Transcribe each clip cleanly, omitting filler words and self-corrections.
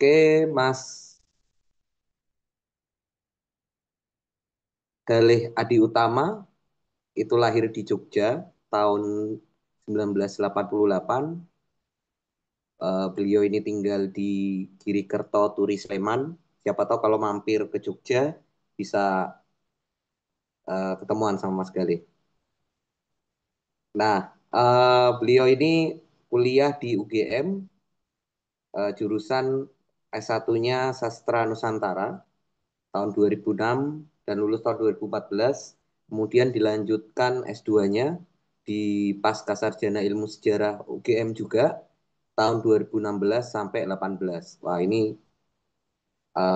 Oke, Mas Galih Adi Utama itu lahir di Jogja tahun 1988. Beliau ini tinggal di Girikerto, Turi, Sleman. Siapa tahu kalau mampir ke Jogja bisa ketemuan sama Mas Galih. Nah, beliau ini kuliah di UGM, jurusan S1-nya Sastra Nusantara tahun 2006 dan lulus tahun 2014. Kemudian dilanjutkan S2-nya di Pascasarjana Ilmu Sejarah UGM juga tahun 2016 sampai 18. Wah, ini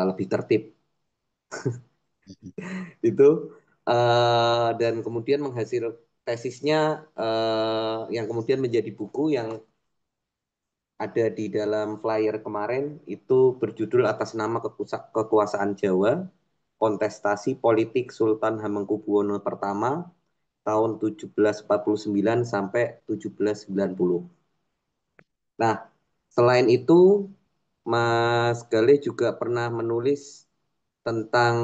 lebih tertib itu. Dan kemudian menghasil tesisnya yang kemudian menjadi buku yang ada di dalam flyer kemarin itu berjudul atas nama kekuasaan Jawa, kontestasi politik Sultan Hamengkubuwono pertama tahun 1749 sampai 1790. Nah, selain itu Mas Gale juga pernah menulis tentang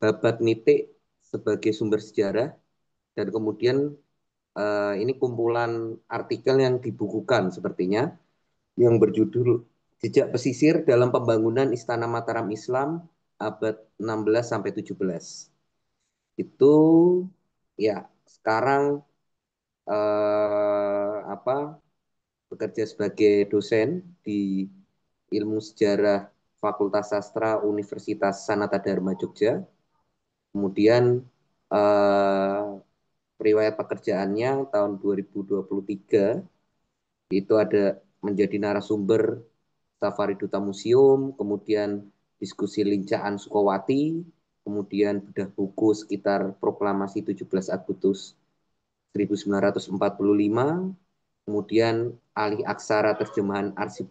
babat nitik sebagai sumber sejarah dan kemudian ini kumpulan artikel yang dibukukan sepertinya yang berjudul Jejak Pesisir dalam Pembangunan Istana Mataram Islam abad 16 sampai 17. Itu ya sekarang apa bekerja sebagai dosen di Ilmu Sejarah Fakultas Sastra Universitas Sanata Dharma Jogja. Kemudian eh, riwayat pekerjaannya tahun 2023 itu ada menjadi narasumber Safari Duta Museum, kemudian diskusi Lincaan Sukowati, kemudian bedah buku sekitar Proklamasi 17 Agustus 1945, kemudian alih aksara terjemahan arsip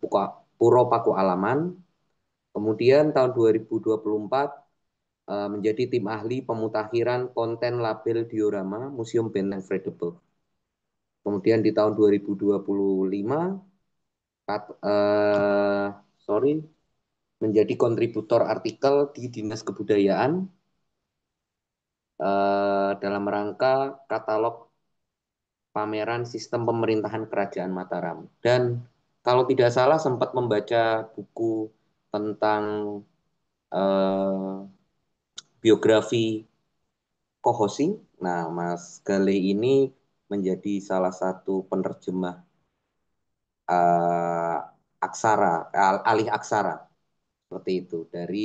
Puro Paku Alaman, kemudian tahun 2024 menjadi tim ahli pemutakhiran konten label diorama Museum Benteng Fredebel. Kemudian di tahun 2025 eh, sorry menjadi kontributor artikel di Dinas Kebudayaan dalam rangka katalog pameran sistem pemerintahan Kerajaan Mataram. Dan kalau tidak salah sempat membaca buku tentang eh, biografi Kohosing. Nah, Mas Gale ini menjadi salah satu penerjemah eh, aksara, alih aksara seperti itu dari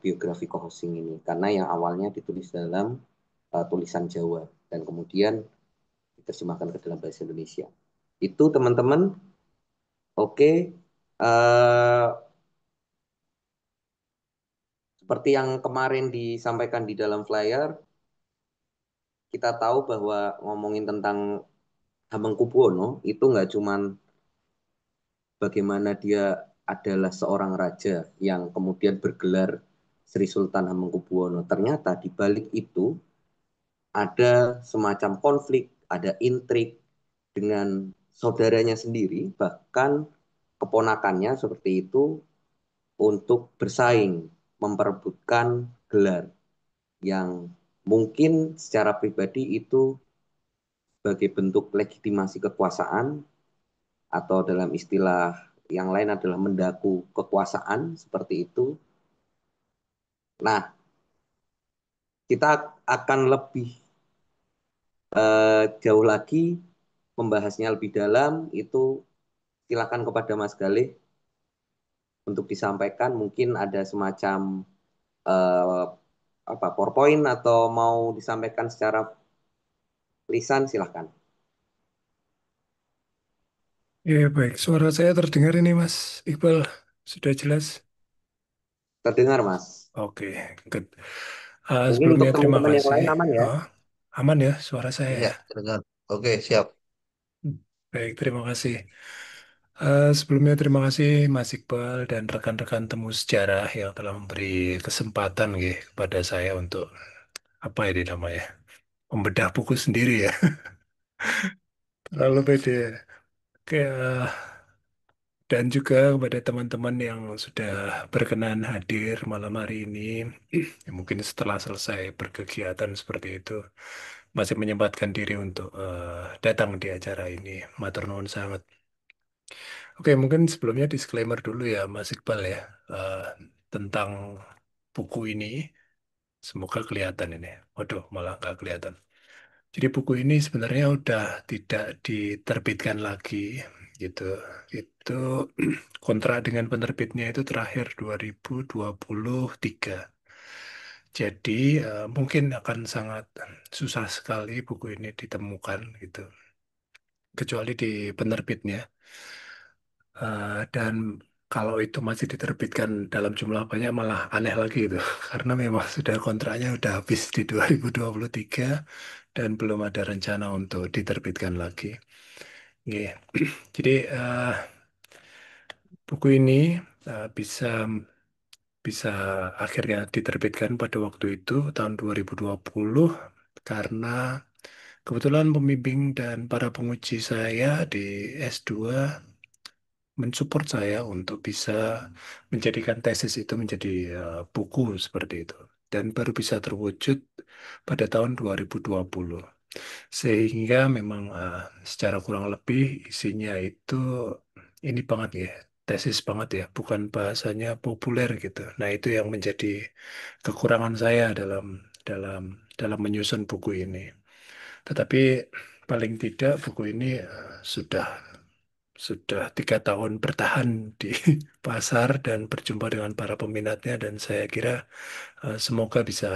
biografi Kohosing ini. Karena yang awalnya ditulis dalam tulisan Jawa dan kemudian diterjemahkan ke dalam bahasa Indonesia. Itu teman-teman, oke. Eh, Seperti yang kemarin disampaikan di dalam flyer, kita tahu bahwa ngomongin tentang Hamengkubuwono itu nggak cuman bagaimana dia adalah seorang raja yang kemudian bergelar Sri Sultan Hamengkubuwono. Ternyata di balik itu ada semacam konflik, ada intrik dengan saudaranya sendiri, bahkan keponakannya seperti itu untuk bersaing, memperebutkan gelar yang mungkin secara pribadi itu sebagai bentuk legitimasi kekuasaan atau dalam istilah yang lain adalah mendaku kekuasaan seperti itu. Nah, kita akan lebih jauh lagi membahasnya lebih dalam itu silakan kepada Mas Galih untuk disampaikan mungkin ada semacam eh, apa PowerPoint atau mau disampaikan secara lisan silahkan. Ya, baik. Suara saya terdengar ini, Mas Iqbal. Sudah jelas? Terdengar Mas. Oke, good. Mungkin untuk Sebelumnya terima teman-teman yang kasih. lain aman ya. Oh, aman ya suara saya Iya, ya? terdengar. Oke, siap. Baik, terima kasih. Sebelumnya terima kasih Mas Iqbal dan rekan-rekan temu sejarah yang telah memberi kesempatan kepada saya untuk apa ini namanya? Membedah buku sendiri ya. Terlalu pede. Oke, Dan juga kepada teman-teman yang sudah berkenan hadir malam hari ini, ya mungkin setelah selesai berkegiatan seperti itu, masih menyempatkan diri untuk datang di acara ini. Matur nuwun sangat. Oke, mungkin sebelumnya disclaimer dulu ya, Mas Iqbal ya, eh, tentang buku ini. Semoga kelihatan ini. Waduh, malah nggak kelihatan. Jadi buku ini sebenarnya udah tidak diterbitkan lagi gitu. Itu kontrak dengan penerbitnya itu terakhir 2023. Jadi mungkin akan sangat susah sekali buku ini ditemukan gitu. Kecuali di penerbitnya. Dan kalau itu masih diterbitkan dalam jumlah banyak malah aneh lagi itu. Karena memang sudah kontraknya udah habis di 2023 dan belum ada rencana untuk diterbitkan lagi. Oke. Jadi buku ini bisa bisa akhirnya diterbitkan pada waktu itu tahun 2020 karena kebetulan pembimbing dan para penguji saya di S2 mensupport saya untuk bisa menjadikan tesis itu menjadi buku seperti itu. Dan baru bisa terwujud pada tahun 2020. Sehingga memang secara kurang lebih isinya itu ini banget ya, tesis banget ya, bukan bahasanya populer gitu. Nah, itu yang menjadi kekurangan saya dalam dalam menyusun buku ini. Tetapi paling tidak buku ini sudah 3 tahun bertahan di pasar dan berjumpa dengan para peminatnya dan saya kira semoga bisa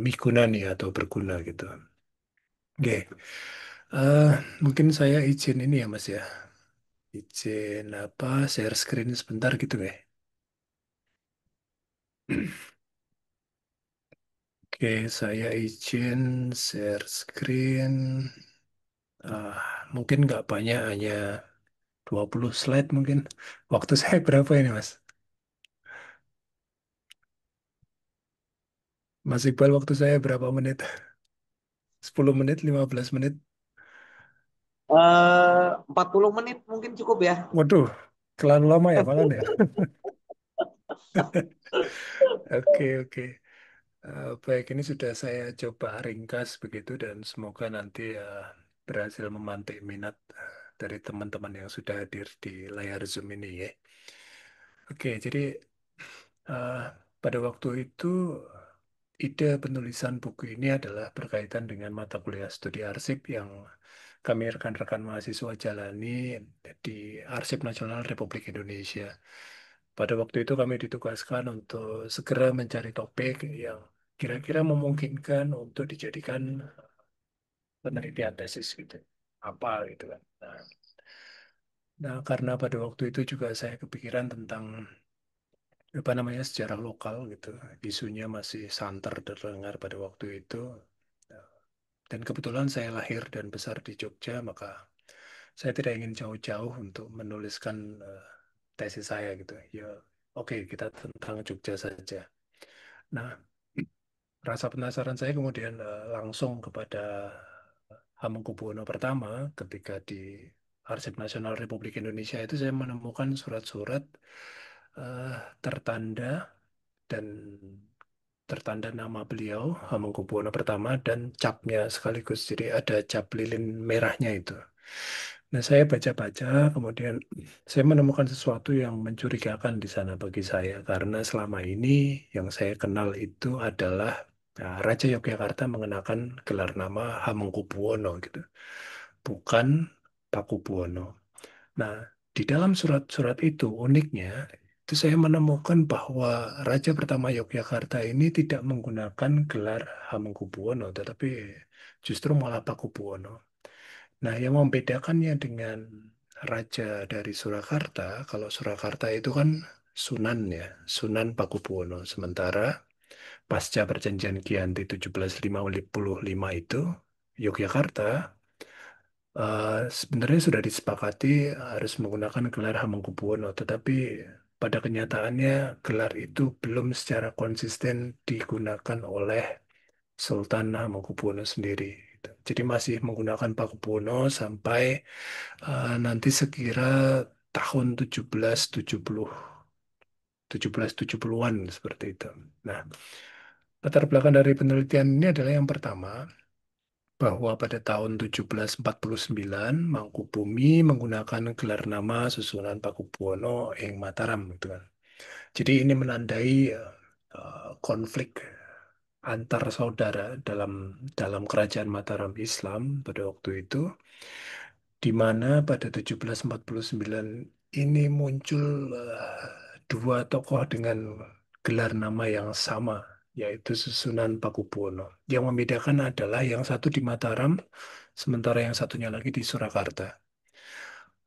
miguna nih atau berguna gitu. Oke, Eh, mungkin saya izin ini ya Mas ya, izin apa share screen sebentar gitu ya. Oke, saya izin share screen. Ah, mungkin nggak banyak, hanya 20 slide mungkin. Waktu saya berapa ini Mas? Mas Iqbal, waktu saya berapa menit? 10 menit, 15 menit? 40 menit mungkin cukup ya. Waduh, terlalu lama ya malah ya. Oke, oke. Baik, ini sudah saya coba ringkas begitu dan semoga nanti berhasil memantik minat dari teman-teman yang sudah hadir di layar Zoom ini ya. Oke, jadi eh, pada waktu itu ide penulisan buku ini adalah berkaitan dengan mata kuliah studi arsip yang kami rekan-rekan mahasiswa jalani di Arsip Nasional Republik Indonesia. Pada waktu itu kami ditugaskan untuk segera mencari topik yang kira-kira memungkinkan untuk dijadikan penelitian tesis gitu. Apa gitu kan. Nah, karena pada waktu itu juga saya kepikiran tentang apa namanya sejarah lokal gitu. Isunya masih santer terdengar pada waktu itu. Dan kebetulan saya lahir dan besar di Jogja, maka saya tidak ingin jauh-jauh untuk menuliskan tesis saya gitu. Ya, oke, kita tentang Jogja saja. Nah, rasa penasaran saya kemudian langsung kepada Hamengkubuwono pertama ketika di Arsip Nasional Republik Indonesia itu saya menemukan surat-surat eh, tertanda dan tertanda nama beliau Hamengkubuwono pertama dan capnya sekaligus. Jadi ada cap lilin merahnya itu. Nah, saya baca-baca, kemudian saya menemukan sesuatu yang mencurigakan di sana bagi saya, karena selama ini yang saya kenal itu adalah Raja Yogyakarta mengenakan gelar nama Hamengkubuwono gitu, bukan Pakubuwono. Nah, di dalam surat-surat itu uniknya itu saya menemukan bahwa Raja pertama Yogyakarta ini tidak menggunakan gelar Hamengkubuwono, tetapi justru malah Pakubuwono. Nah, yang membedakannya dengan raja dari Surakarta, kalau Surakarta itu kan Sunan ya, Sunan Pakubuwono. Sementara pasca perjanjian Giyanti 1755 itu, Yogyakarta sebenarnya sudah disepakati harus menggunakan gelar Hamengkubuwono, tetapi pada kenyataannya gelar itu belum secara konsisten digunakan oleh Sultan Hamengkubuwono sendiri. Jadi masih menggunakan Pakubuwono sampai nanti sekira tahun 1770-an seperti itu. Nah, latar belakang dari penelitian ini adalah yang pertama, bahwa pada tahun 1749 Mangkubumi menggunakan gelar nama susunan Pakubuwono ing Mataram gitu kan. Jadi ini menandai konflik antar saudara dalam dalam kerajaan Mataram Islam pada waktu itu, di mana pada 1749 ini muncul dua tokoh dengan gelar nama yang sama, yaitu Susunan Pakubuwono. Yang membedakan adalah yang satu di Mataram, sementara yang satunya lagi di Surakarta.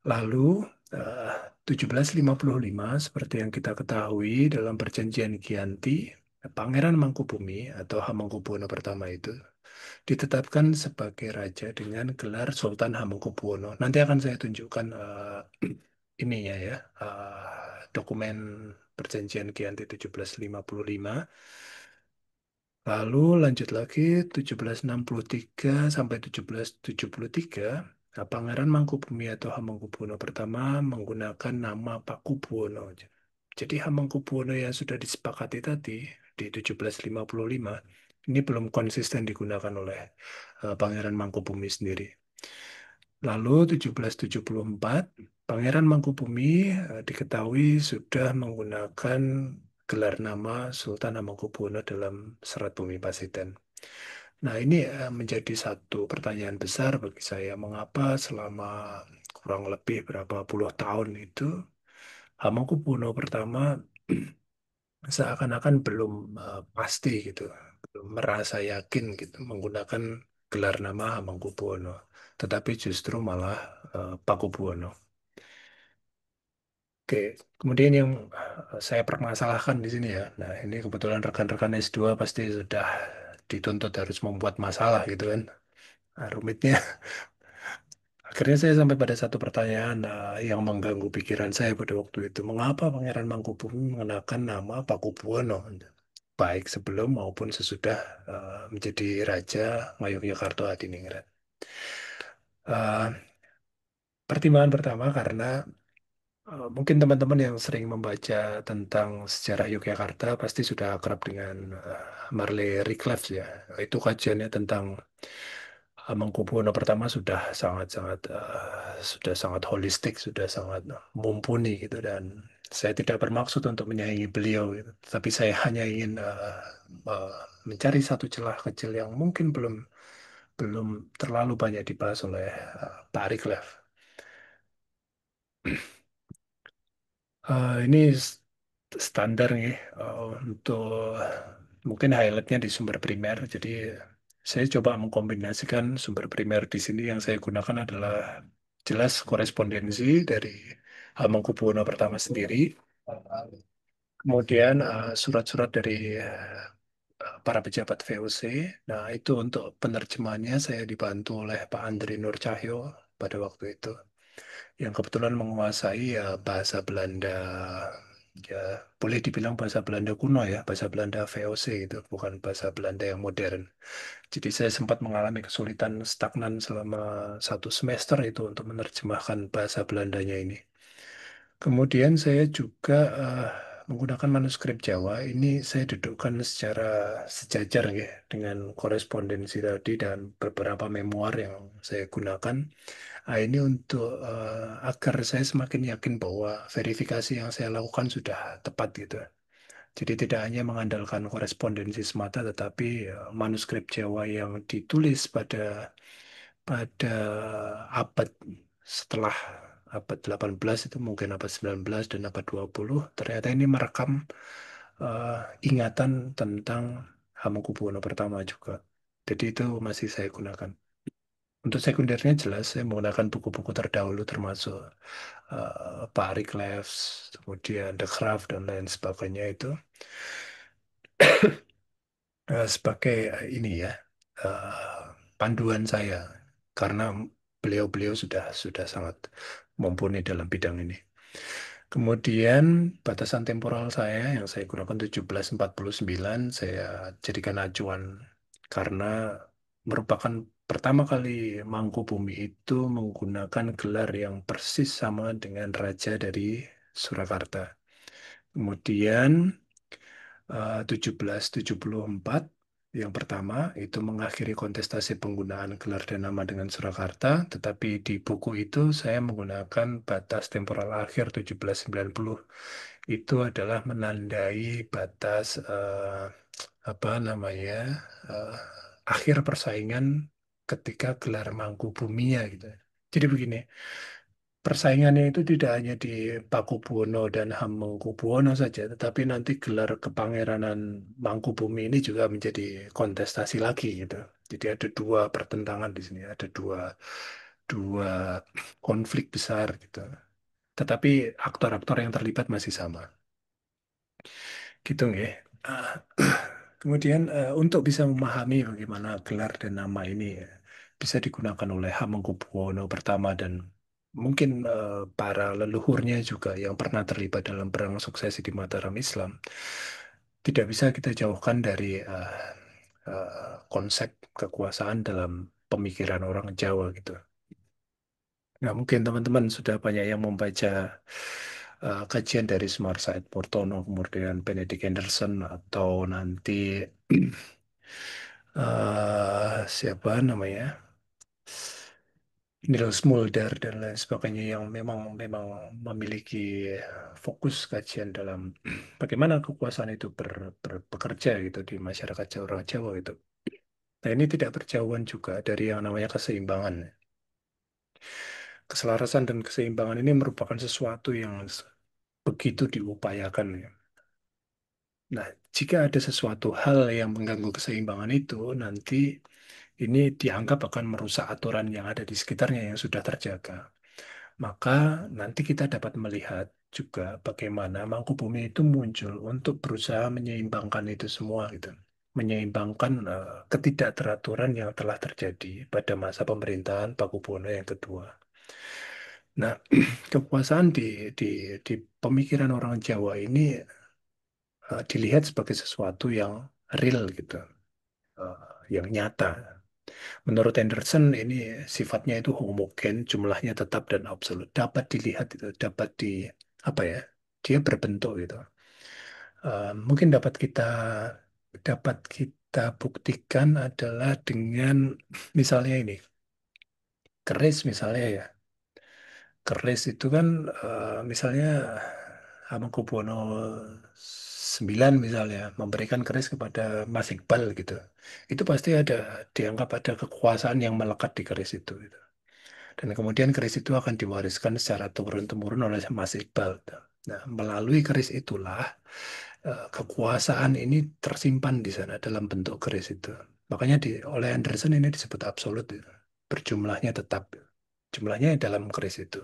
Lalu, eh, 1755, seperti yang kita ketahui dalam Perjanjian Giyanti, Pangeran Mangkubumi atau Hamengkubuwono pertama itu ditetapkan sebagai raja dengan gelar Sultan Hamengkubuwono. Nanti akan saya tunjukkan ininya ya, dokumen Perjanjian Giyanti 1755. Lalu lanjut lagi 1763 sampai 1773, Pangeran Mangkubumi atau Hamengkubuwono pertama menggunakan nama Pakubuwono. Jadi Hamengkubuwono yang sudah disepakati tadi di 1755 ini belum konsisten digunakan oleh Pangeran Mangkubumi sendiri. Lalu 1774, Pangeran Mangkubumi diketahui sudah menggunakan gelar nama Sultan Hamengkubuwono dalam Serat Bumi Pasiten. Nah, ini menjadi satu pertanyaan besar bagi saya. Mengapa selama kurang lebih berapa puluh tahun itu Hamengkubuwono pertama seakan-akan belum pasti gitu, belum merasa yakin gitu menggunakan gelar nama Hamengkubuwono, tetapi justru malah Pakubuwono. Oke, kemudian yang saya permasalahkan di sini ya. Nah, ini kebetulan rekan-rekan S2 pasti sudah dituntut harus membuat masalah gitu kan. Nah, rumitnya akhirnya saya sampai pada satu pertanyaan yang mengganggu pikiran saya pada waktu itu. Mengapa Pangeran Mangkubumi mengenakan nama Pakubuwono? Baik sebelum maupun sesudah menjadi Raja Ngayogyakarta Hadiningrat. Eh, Pertimbangan pertama karena mungkin teman-teman yang sering membaca tentang sejarah Yogyakarta pasti sudah akrab dengan Marley Reclef ya. Itu kajiannya tentang Hamengkubuwono pertama sudah sangat holistik, sudah sangat mumpuni gitu, dan saya tidak bermaksud untuk menyaingi beliau gitu. Tapi saya hanya ingin uh, mencari satu celah kecil yang mungkin belum belum terlalu banyak dibahas oleh Pak Reclef. Ini standar nih untuk mungkin highlightnya di sumber primer. Jadi saya coba mengkombinasikan sumber primer di sini yang saya gunakan adalah jelas korespondensi dari Hamengkubuwono pertama sendiri, kemudian surat-surat dari para pejabat VOC. Nah, itu untuk penerjemahannya saya dibantu oleh Pak Andri Nur Cahyo pada waktu itu, yang kebetulan menguasai bahasa Belanda, ya boleh dibilang bahasa Belanda kuno ya, bahasa Belanda VOC itu bukan bahasa Belanda yang modern. Jadi saya sempat mengalami kesulitan stagnan selama satu semester itu untuk menerjemahkan bahasa Belandanya ini. Kemudian saya juga menggunakan manuskrip Jawa. Ini saya dudukkan secara sejajar ya dengan korespondensi tadi dan beberapa memoir yang saya gunakan. Nah, ini untuk agar saya semakin yakin bahwa verifikasi yang saya lakukan sudah tepat gitu. Jadi tidak hanya mengandalkan korespondensi semata, tetapi manuskrip Jawa yang ditulis pada abad setelah abad 18 itu mungkin abad 19 dan abad 20 ternyata ini merekam eh, ingatan tentang Hamengkubuwono pertama juga. Jadi itu masih saya gunakan. Untuk sekundernya jelas saya menggunakan buku-buku terdahulu termasuk Paris Claves, kemudian The Craft dan lain sebagainya itu sebagai ini ya eh, panduan saya karena beliau-beliau sudah sangat mumpuni dalam bidang ini. Kemudian batasan temporal saya yang saya gunakan 1749 saya jadikan acuan karena merupakan pertama kali Mangkubumi itu menggunakan gelar yang persis sama dengan raja dari Surakarta. Kemudian 1774 yang pertama itu mengakhiri kontestasi penggunaan gelar dan nama dengan Surakarta, tetapi di buku itu saya menggunakan batas temporal akhir 1790. Itu adalah menandai batas apa namanya eh, akhir persaingan ketika gelar Mangkubuminya gitu. Jadi begini, persaingannya itu tidak hanya di Pakubuwono dan Hamengkubuwono saja, tetapi nanti gelar kepangeranan Mangkubumi ini juga menjadi kontestasi lagi gitu. Jadi ada dua pertentangan di sini, ada dua dua konflik besar gitu. Tetapi aktor-aktor yang terlibat masih sama. Gitu nggih. Ah, Kemudian untuk bisa memahami bagaimana gelar dan nama ini bisa digunakan oleh Hamengkubuwono pertama dan mungkin para leluhurnya juga yang pernah terlibat dalam perang suksesi di Mataram Islam, tidak bisa kita jauhkan dari konsep kekuasaan dalam pemikiran orang Jawa gitu. Nah, mungkin teman-teman sudah banyak yang membaca kajian dari Semar Said Purtono, kemudian Benedict Anderson, atau nanti siapa namanya, Niels Mulder dan lain sebagainya yang memang memang memiliki fokus kajian dalam bagaimana kekuasaan itu bekerja gitu di masyarakat Jawa Jawa gitu. Nah, ini tidak berjauhan juga dari yang namanya keseimbangan. Keselarasan dan keseimbangan ini merupakan sesuatu yang begitu diupayakan ya. Nah, jika ada sesuatu hal yang mengganggu keseimbangan itu, nanti ini dianggap akan merusak aturan yang ada di sekitarnya yang sudah terjaga. Maka nanti kita dapat melihat juga bagaimana Mangkubumi itu muncul untuk berusaha menyeimbangkan itu semua gitu. Menyeimbangkan ketidakteraturan yang telah terjadi pada masa pemerintahan Pakubuwono yang kedua. Nah, kekuasaan di di pemikiran orang Jawa ini dilihat sebagai sesuatu yang real gitu, eh, yang nyata. Menurut Anderson ini sifatnya itu homogen, jumlahnya tetap dan absolut. Dapat dilihat itu, dapat di apa ya? Dia berbentuk gitu. Mungkin dapat kita buktikan adalah dengan misalnya ini, keris misalnya ya. Keris itu kan misalnya Hamengkubuwono IX misalnya memberikan keris kepada Mas Iqbal gitu. Itu pasti dianggap ada kekuasaan yang melekat di keris itu gitu. Dan kemudian keris itu akan diwariskan secara turun-temurun oleh Mas Iqbal. Nah, melalui keris itulah kekuasaan ini tersimpan di sana dalam bentuk keris itu. Makanya oleh Anderson ini disebut absolut, gitu. Berjumlahnya tetap, jumlahnya dalam keris itu.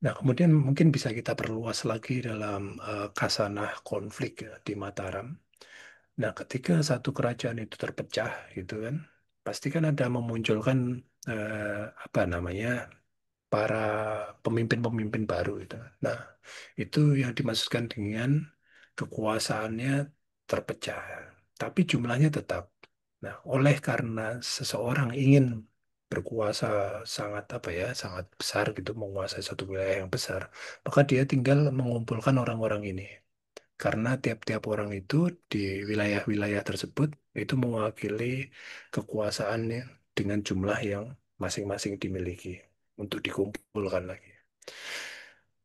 Nah, kemudian mungkin bisa kita perluas lagi dalam khasanah konflik ya, di Mataram. Nah, ketika satu kerajaan itu terpecah, gitu kan, pasti kan ada memunculkan apa namanya para pemimpin-pemimpin baru itu. Nah, itu yang dimaksudkan dengan kekuasaannya terpecah, tapi jumlahnya tetap. Nah, oleh karena seseorang ingin berkuasa sangat apa ya, sangat besar gitu, menguasai satu wilayah yang besar, maka dia tinggal mengumpulkan orang-orang ini. Karena tiap-tiap orang itu di wilayah-wilayah tersebut itu mewakili kekuasaannya dengan jumlah yang masing-masing dimiliki untuk dikumpulkan lagi.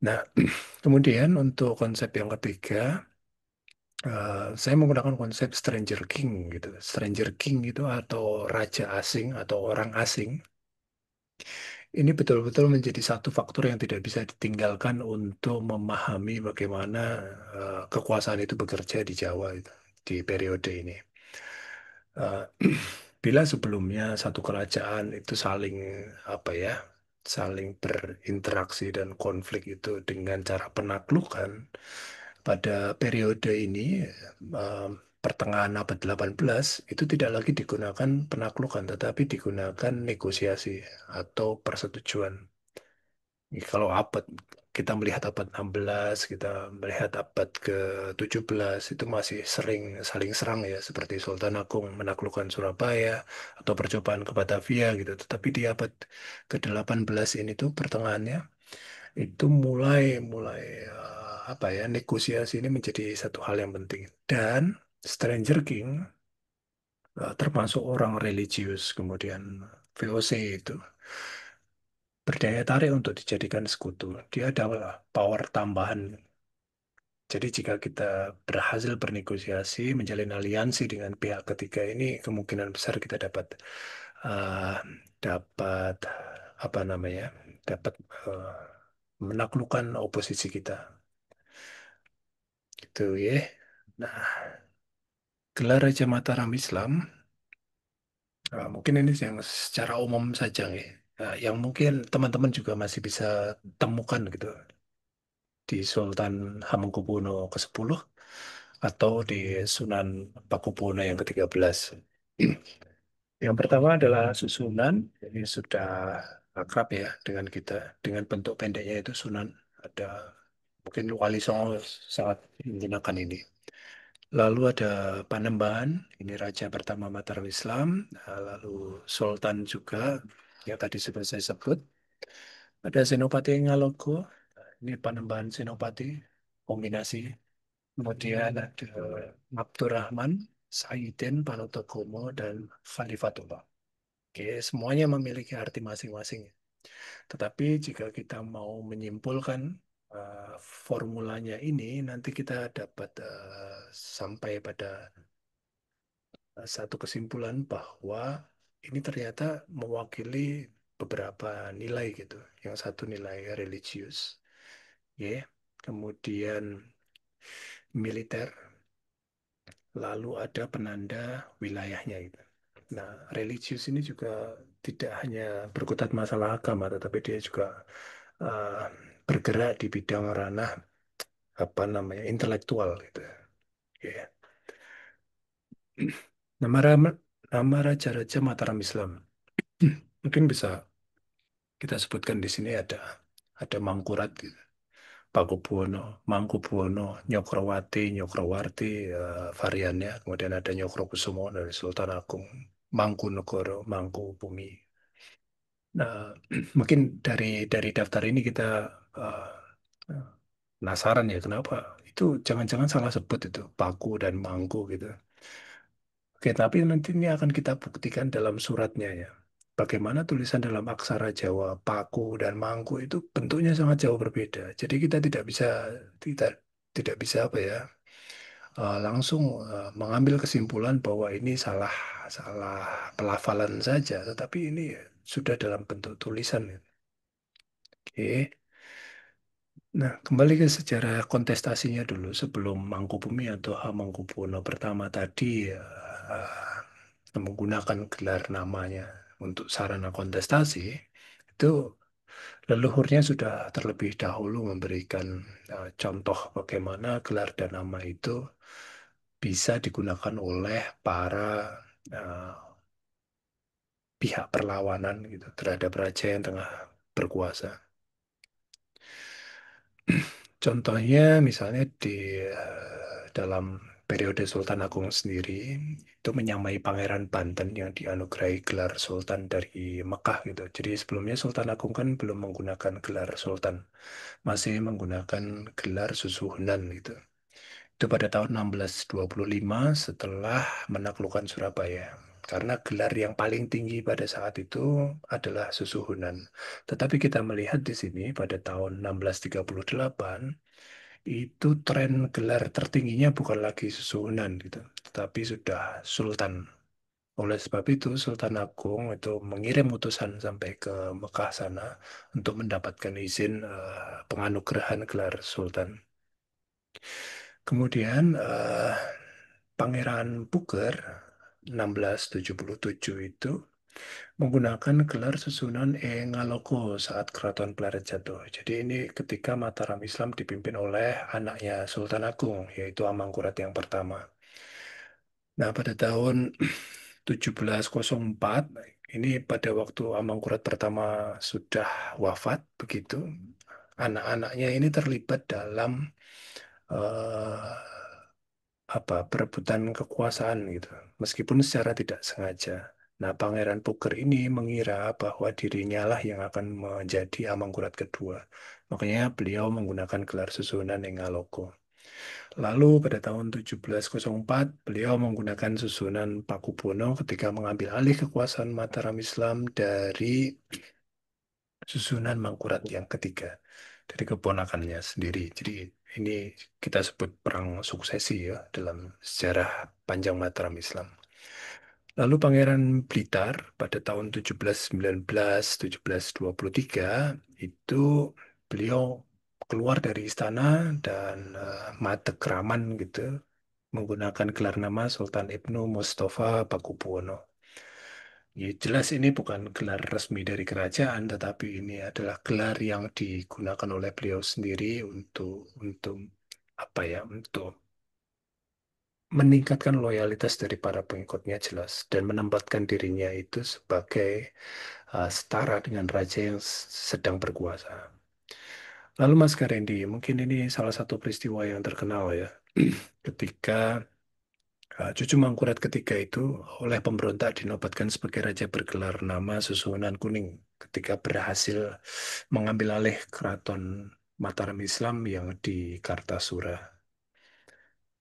Nah, kemudian untuk konsep yang ketiga, saya menggunakan konsep stranger king gitu. Stranger king itu atau raja asing atau orang asing. Ini betul-betul menjadi satu faktor yang tidak bisa ditinggalkan untuk memahami bagaimana kekuasaan itu bekerja di Jawa itu, di periode ini. Eh, Bila sebelumnya satu kerajaan itu saling apa ya, saling berinteraksi dan konflik itu dengan cara penaklukan, pada periode ini eh, pertengahan abad 18 itu tidak lagi digunakan penaklukan, tetapi digunakan negosiasi atau persetujuan. Kalau abad kita melihat abad 16, kita melihat abad ke-17 itu masih sering saling serang ya, seperti Sultan Agung menaklukkan Surabaya atau percobaan ke Batavia gitu. Tetapi di abad ke-18 ini tuh pertengahannya itu mulai mulai apa ya, negosiasi ini menjadi satu hal yang penting. Dan Stranger King termasuk orang religius, kemudian VOC itu berdaya tarik untuk dijadikan sekutu. Dia adalah power tambahan. Jadi jika kita berhasil bernegosiasi, menjalin aliansi dengan pihak ketiga ini, kemungkinan besar kita dapat eh, dapat apa namanya, dapat eh, menaklukkan oposisi kita. Gitu ya. Nah, gelar Raja Mataram Islam, mungkin ini yang secara umum saja ya. Yang mungkin teman-teman juga masih bisa temukan gitu di Sultan Hamengkubuwono ke-10 atau di Sunan Pakubuwono yang ke-13. Yang pertama adalah susunan, ini sudah akrab ya dengan kita, dengan bentuk pendeknya itu Sunan. Ada mungkin Wali Songo sangat menggunakan ini. Lalu ada Panembahan, ini Raja pertama Mataram Islam. Lalu Sultan juga, yang tadi sudah saya sebut. Ada Senopati Ngalogo, ini Panembahan Senopati, kombinasi. Kemudian ada Abdurrahman, Saidin, Panotogomo, dan Khalifatullah. Oke, semuanya memiliki arti masing-masing. Tetapi jika kita mau menyimpulkan formulanya ini, nanti kita dapat sampai pada satu kesimpulan bahwa ini ternyata mewakili beberapa nilai gitu. Yang satu nilai religius, ya, kemudian militer, lalu ada penanda wilayahnya gitu. Nah, religius ini juga tidak hanya berkutat masalah agama, tetapi dia juga uh, bergerak di bidang ranah apa namanya intelektual gitu. Ya. Nama raja-raja Mataram Islam. Mungkin bisa kita sebutkan di sini ada Mangkurat gitu. Pakubuwono, Mangkubuwono, Nyokrovati, Nyokrowarti variannya, kemudian ada Nyokrokusumo dari Sultan Agung, Mangkunegoro, Mangkubumi. Nah, mungkin dari daftar ini kita uh, penasaran ya kenapa itu jangan-jangan salah sebut itu Paku dan Mangku gitu. Oke, tapi nanti ini akan kita buktikan dalam suratnya ya. Bagaimana tulisan dalam aksara Jawa, Paku dan Mangku itu bentuknya sangat jauh berbeda. Jadi kita tidak tidak bisa apa ya langsung mengambil kesimpulan bahwa ini salah salah pelafalan saja, tetapi ini sudah dalam bentuk tulisan. Ya. Oke. Nah, kembali ke sejarah kontestasinya dulu sebelum Mangkubumi atau Hamengkubuwono pertama tadi menggunakan gelar namanya untuk sarana kontestasi, itu leluhurnya sudah terlebih dahulu memberikan contoh bagaimana gelar dan nama itu bisa digunakan oleh para eh, pihak perlawanan gitu terhadap raja yang tengah berkuasa. Contohnya misalnya di dalam periode Sultan Agung sendiri itu menyamai Pangeran Banten yang dianugerahi gelar Sultan dari Mekah gitu. Jadi sebelumnya Sultan Agung kan belum menggunakan gelar Sultan, masih menggunakan gelar Susuhunan gitu. Itu pada tahun 1625 setelah menaklukkan Surabaya. Karena gelar yang paling tinggi pada saat itu adalah Susuhunan. Tetapi kita melihat di sini pada tahun 1638 itu tren gelar tertingginya bukan lagi Susuhunan gitu, tetapi sudah Sultan. Oleh sebab itu Sultan Agung itu mengirim utusan sampai ke Mekah sana untuk mendapatkan izin penganugerahan gelar Sultan. Kemudian Pangeran Puger 1677 itu menggunakan gelar susunan Ngalogo saat Keraton Pleret jatuh. Jadi ini ketika Mataram Islam dipimpin oleh anaknya Sultan Agung, yaitu Amangkurat yang pertama. Nah, pada tahun 1704, ini pada waktu Amangkurat pertama sudah wafat, begitu. anak-anaknya ini terlibat dalam eh, perebutan kekuasaan gitu, meskipun secara tidak sengaja. Nah, Pangeran Puger ini mengira bahwa dirinya lah yang akan menjadi Amangkurat kedua. Makanya beliau menggunakan gelar susunan Engaloko. Lalu pada tahun 1704, beliau menggunakan susunan Pakubuwono ketika mengambil alih kekuasaan Mataram Islam dari susunan Mangkurat yang ketiga, dari keponakannya sendiri. Jadi ini kita sebut perang suksesi ya dalam sejarah panjang Mataram Islam. Lalu Pangeran Blitar pada tahun 1719, 1723 itu beliau keluar dari istana dan matekraman gitu menggunakan gelar nama Sultan Ibnu Mustafa Pakubuwono. Ya, jelas ini bukan gelar resmi dari kerajaan, tetapi ini adalah gelar yang digunakan oleh beliau sendiri untuk apa ya, untuk meningkatkan loyalitas dari para pengikutnya jelas dan menempatkan dirinya itu sebagai setara dengan raja yang sedang berkuasa. Lalu Mas Karendi, mungkin ini salah satu peristiwa yang terkenal ya, ketika Cucu Mangkurat ketiga itu oleh pemberontak dinobatkan sebagai raja bergelar nama Susunan Kuning ketika berhasil mengambil alih keraton Mataram Islam yang di Kartasura.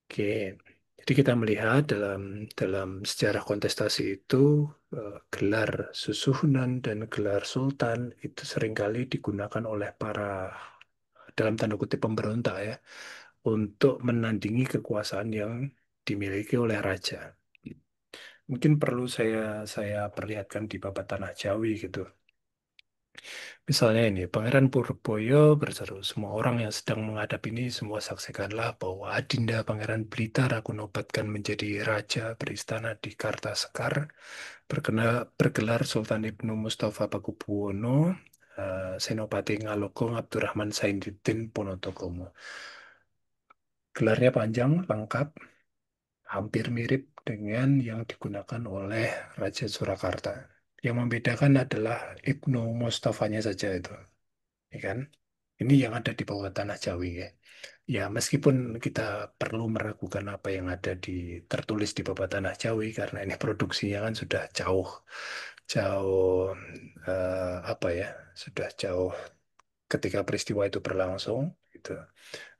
Oke, jadi kita melihat dalam dalam sejarah kontestasi itu gelar Susuhunan dan gelar Sultan itu seringkali digunakan oleh para dalam tanda kutip pemberontak ya untuk menandingi kekuasaan yang dimiliki oleh raja. Mungkin perlu saya perlihatkan di babat tanah Jawi gitu. Misalnya ini, Pangeran Purboyo berseru, semua orang yang sedang menghadap ini semua saksikanlah bahwa Adinda Pangeran Blitar aku nobatkan menjadi raja beristana di Kartasekar, bergelar Sultan Ibnu Mustafa Pakubuwono, Senopati Ngalokong Abdurrahman Sainuddin Ponotokomo. Gelarnya panjang, lengkap, hampir mirip dengan yang digunakan oleh Raja Surakarta. Yang membedakan adalah Ibnu Mustafanya saja itu, ya kan? Ini yang ada di bawah tanah Jawi ya. Ya, meskipun kita perlu meragukan apa yang ada tertulis di bawah tanah Jawi karena ini produksinya kan sudah jauh jauh apa ya, sudah jauh ketika peristiwa itu berlangsung gitu.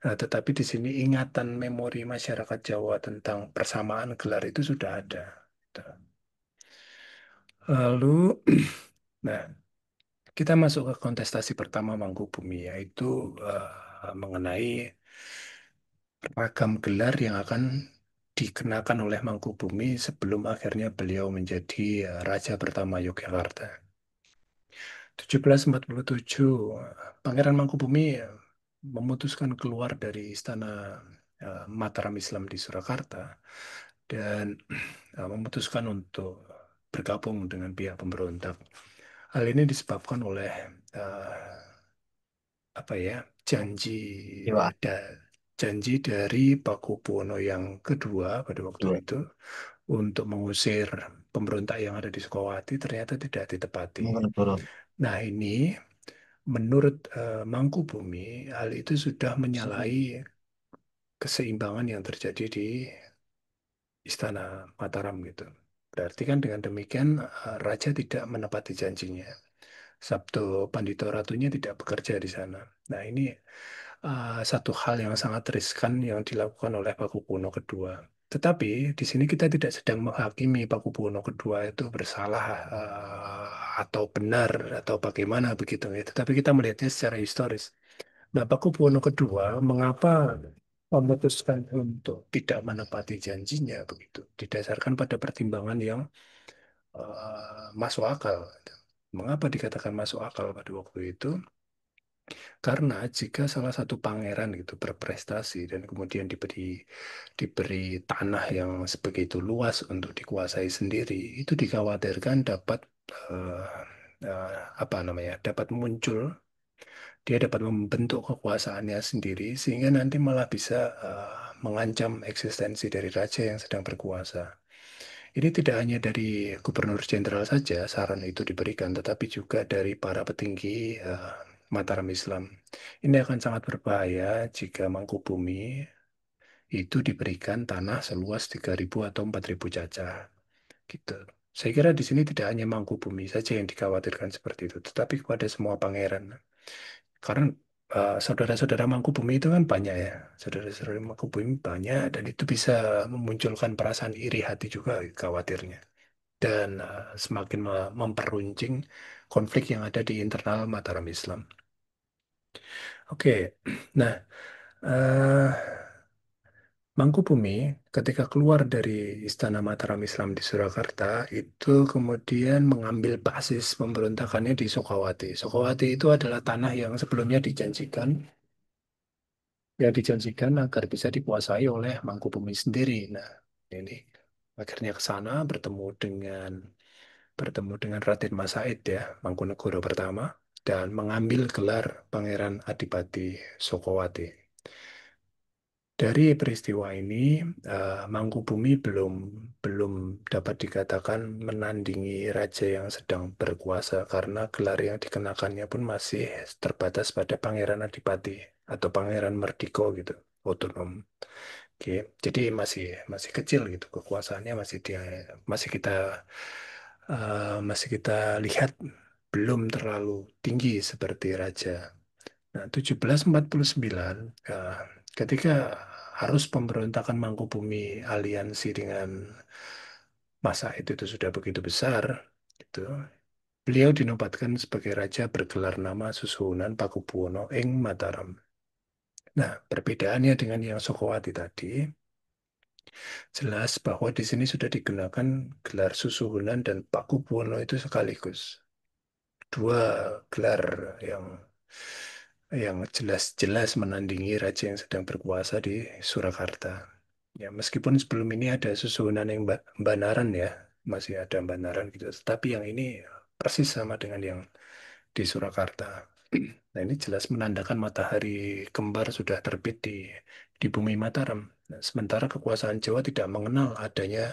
Nah, tetapi di sini ingatan memori masyarakat Jawa tentang persamaan gelar itu sudah ada. Gitu. Lalu, nah, kita masuk ke kontestasi pertama Mangkubumi, yaitu mengenai ragam gelar yang akan dikenakan oleh Mangkubumi sebelum akhirnya beliau menjadi raja pertama Yogyakarta. 1747, Pangeran Mangkubumi memutuskan keluar dari istana Mataram Islam di Surakarta dan memutuskan untuk bergabung dengan pihak pemberontak. Hal ini disebabkan oleh eh, apa ya janji Dewa. da- janji dari Pakubuwono yang kedua pada waktu Dua. itu untuk mengusir pemberontak yang ada di Sukawati ternyata tidak ditepati. Mangkunegoro. Nah, ini menurut Mangkubumi, hal itu sudah Satu. menyalahi keseimbangan yang terjadi di Istana Mataram gitu. Berarti kan dengan demikian Raja tidak menepati janjinya. Sabto Pandito Ratunya tidak bekerja di sana. Nah, ini satu hal yang sangat riskan yang dilakukan oleh Pakubuwono kedua. Tetapi di sini kita tidak sedang menghakimi Pakubuwono kedua itu bersalah atau benar atau bagaimana begitu ya. Tetapi kita melihatnya secara historis. Nah, Pakubuwono kedua mengapa memutuskan untuk tidak menepati janjinya begitu? Didasarkan pada pertimbangan yang masuk akal. Mengapa dikatakan masuk akal pada waktu itu? Karena jika salah satu pangeran gitu berprestasi dan kemudian diberi tanah yang sebegitu luas untuk dikuasai sendiri, itu dikhawatirkan dapat eh, apa namanya, dapat muncul, dia dapat membentuk kekuasaannya sendiri sehingga nanti malah bisa mengancam eksistensi dari raja yang sedang berkuasa. Ini tidak hanya dari gubernur jenderal saja saran itu diberikan, tetapi juga dari para petinggi Mataram Islam. Ini akan sangat berbahaya jika Mangkubumi itu diberikan tanah seluas 3.000 atau 4.000 cacah. Gitu. Saya kira di sini tidak hanya Mangkubumi saja yang dikhawatirkan seperti itu, tetapi kepada semua pangeran. Karena saudara-saudara Mangkubumi itu kan banyak ya, saudara-saudara Mangkubumi banyak dan itu bisa memunculkan perasaan iri hati juga khawatirnya. Dan semakin memperuncing konflik yang ada di internal Mataram Islam. Oke, nah eh, Mangkubumi ketika keluar dari Istana Mataram Islam di Surakarta itu kemudian mengambil basis pemberontakannya di Sokawati. Sokawati itu adalah tanah yang sebelumnya dijanjikan agar bisa dikuasai oleh Mangkubumi sendiri. Nah, ini akhirnya ke sana bertemu dengan Raden Masaid ya, Mangkunegoro pertama dan mengambil gelar Pangeran Adipati Sokowati. Dari peristiwa ini, Mangkubumi belum belum dapat dikatakan menandingi raja yang sedang berkuasa karena gelar yang dikenakannya pun masih terbatas pada Pangeran Adipati atau Pangeran Merdiko gitu, otonom. Oke, jadi masih masih kecil gitu kekuasaannya masih kita lihat belum terlalu tinggi seperti raja. Nah, 1749 eh, ketika harus pemberontakan Mangkubumi aliansi dengan masa itu sudah begitu besar, itu beliau dinobatkan sebagai raja bergelar nama Susuhunan Pakubuwono ing Mataram. Nah, perbedaannya dengan yang Sokowati tadi, jelas bahwa di sini sudah digunakan gelar Susuhunan dan Pakubuwono itu sekaligus. Dua gelar yang yang jelas-jelas menandingi raja yang sedang berkuasa di Surakarta. Ya, meskipun sebelum ini ada susunan yang Banaran ya, masih ada Banaran gitu. Tapi yang ini persis sama dengan yang di Surakarta. Nah, ini jelas menandakan matahari kembar sudah terbit di bumi Mataram. Nah, sementara kekuasaan Jawa tidak mengenal adanya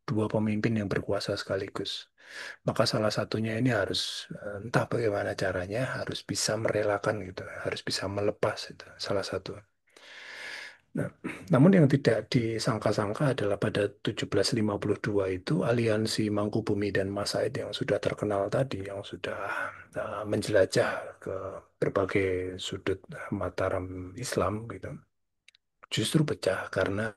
dua pemimpin yang berkuasa sekaligus. Maka salah satunya ini harus entah bagaimana caranya harus bisa merelakan gitu, harus bisa melepas itu salah satu. Nah, namun yang tidak disangka-sangka adalah pada 1752 itu aliansi Mangkubumi dan Masaid yang sudah terkenal tadi, yang sudah menjelajah ke berbagai sudut Mataram Islam gitu, justru pecah karena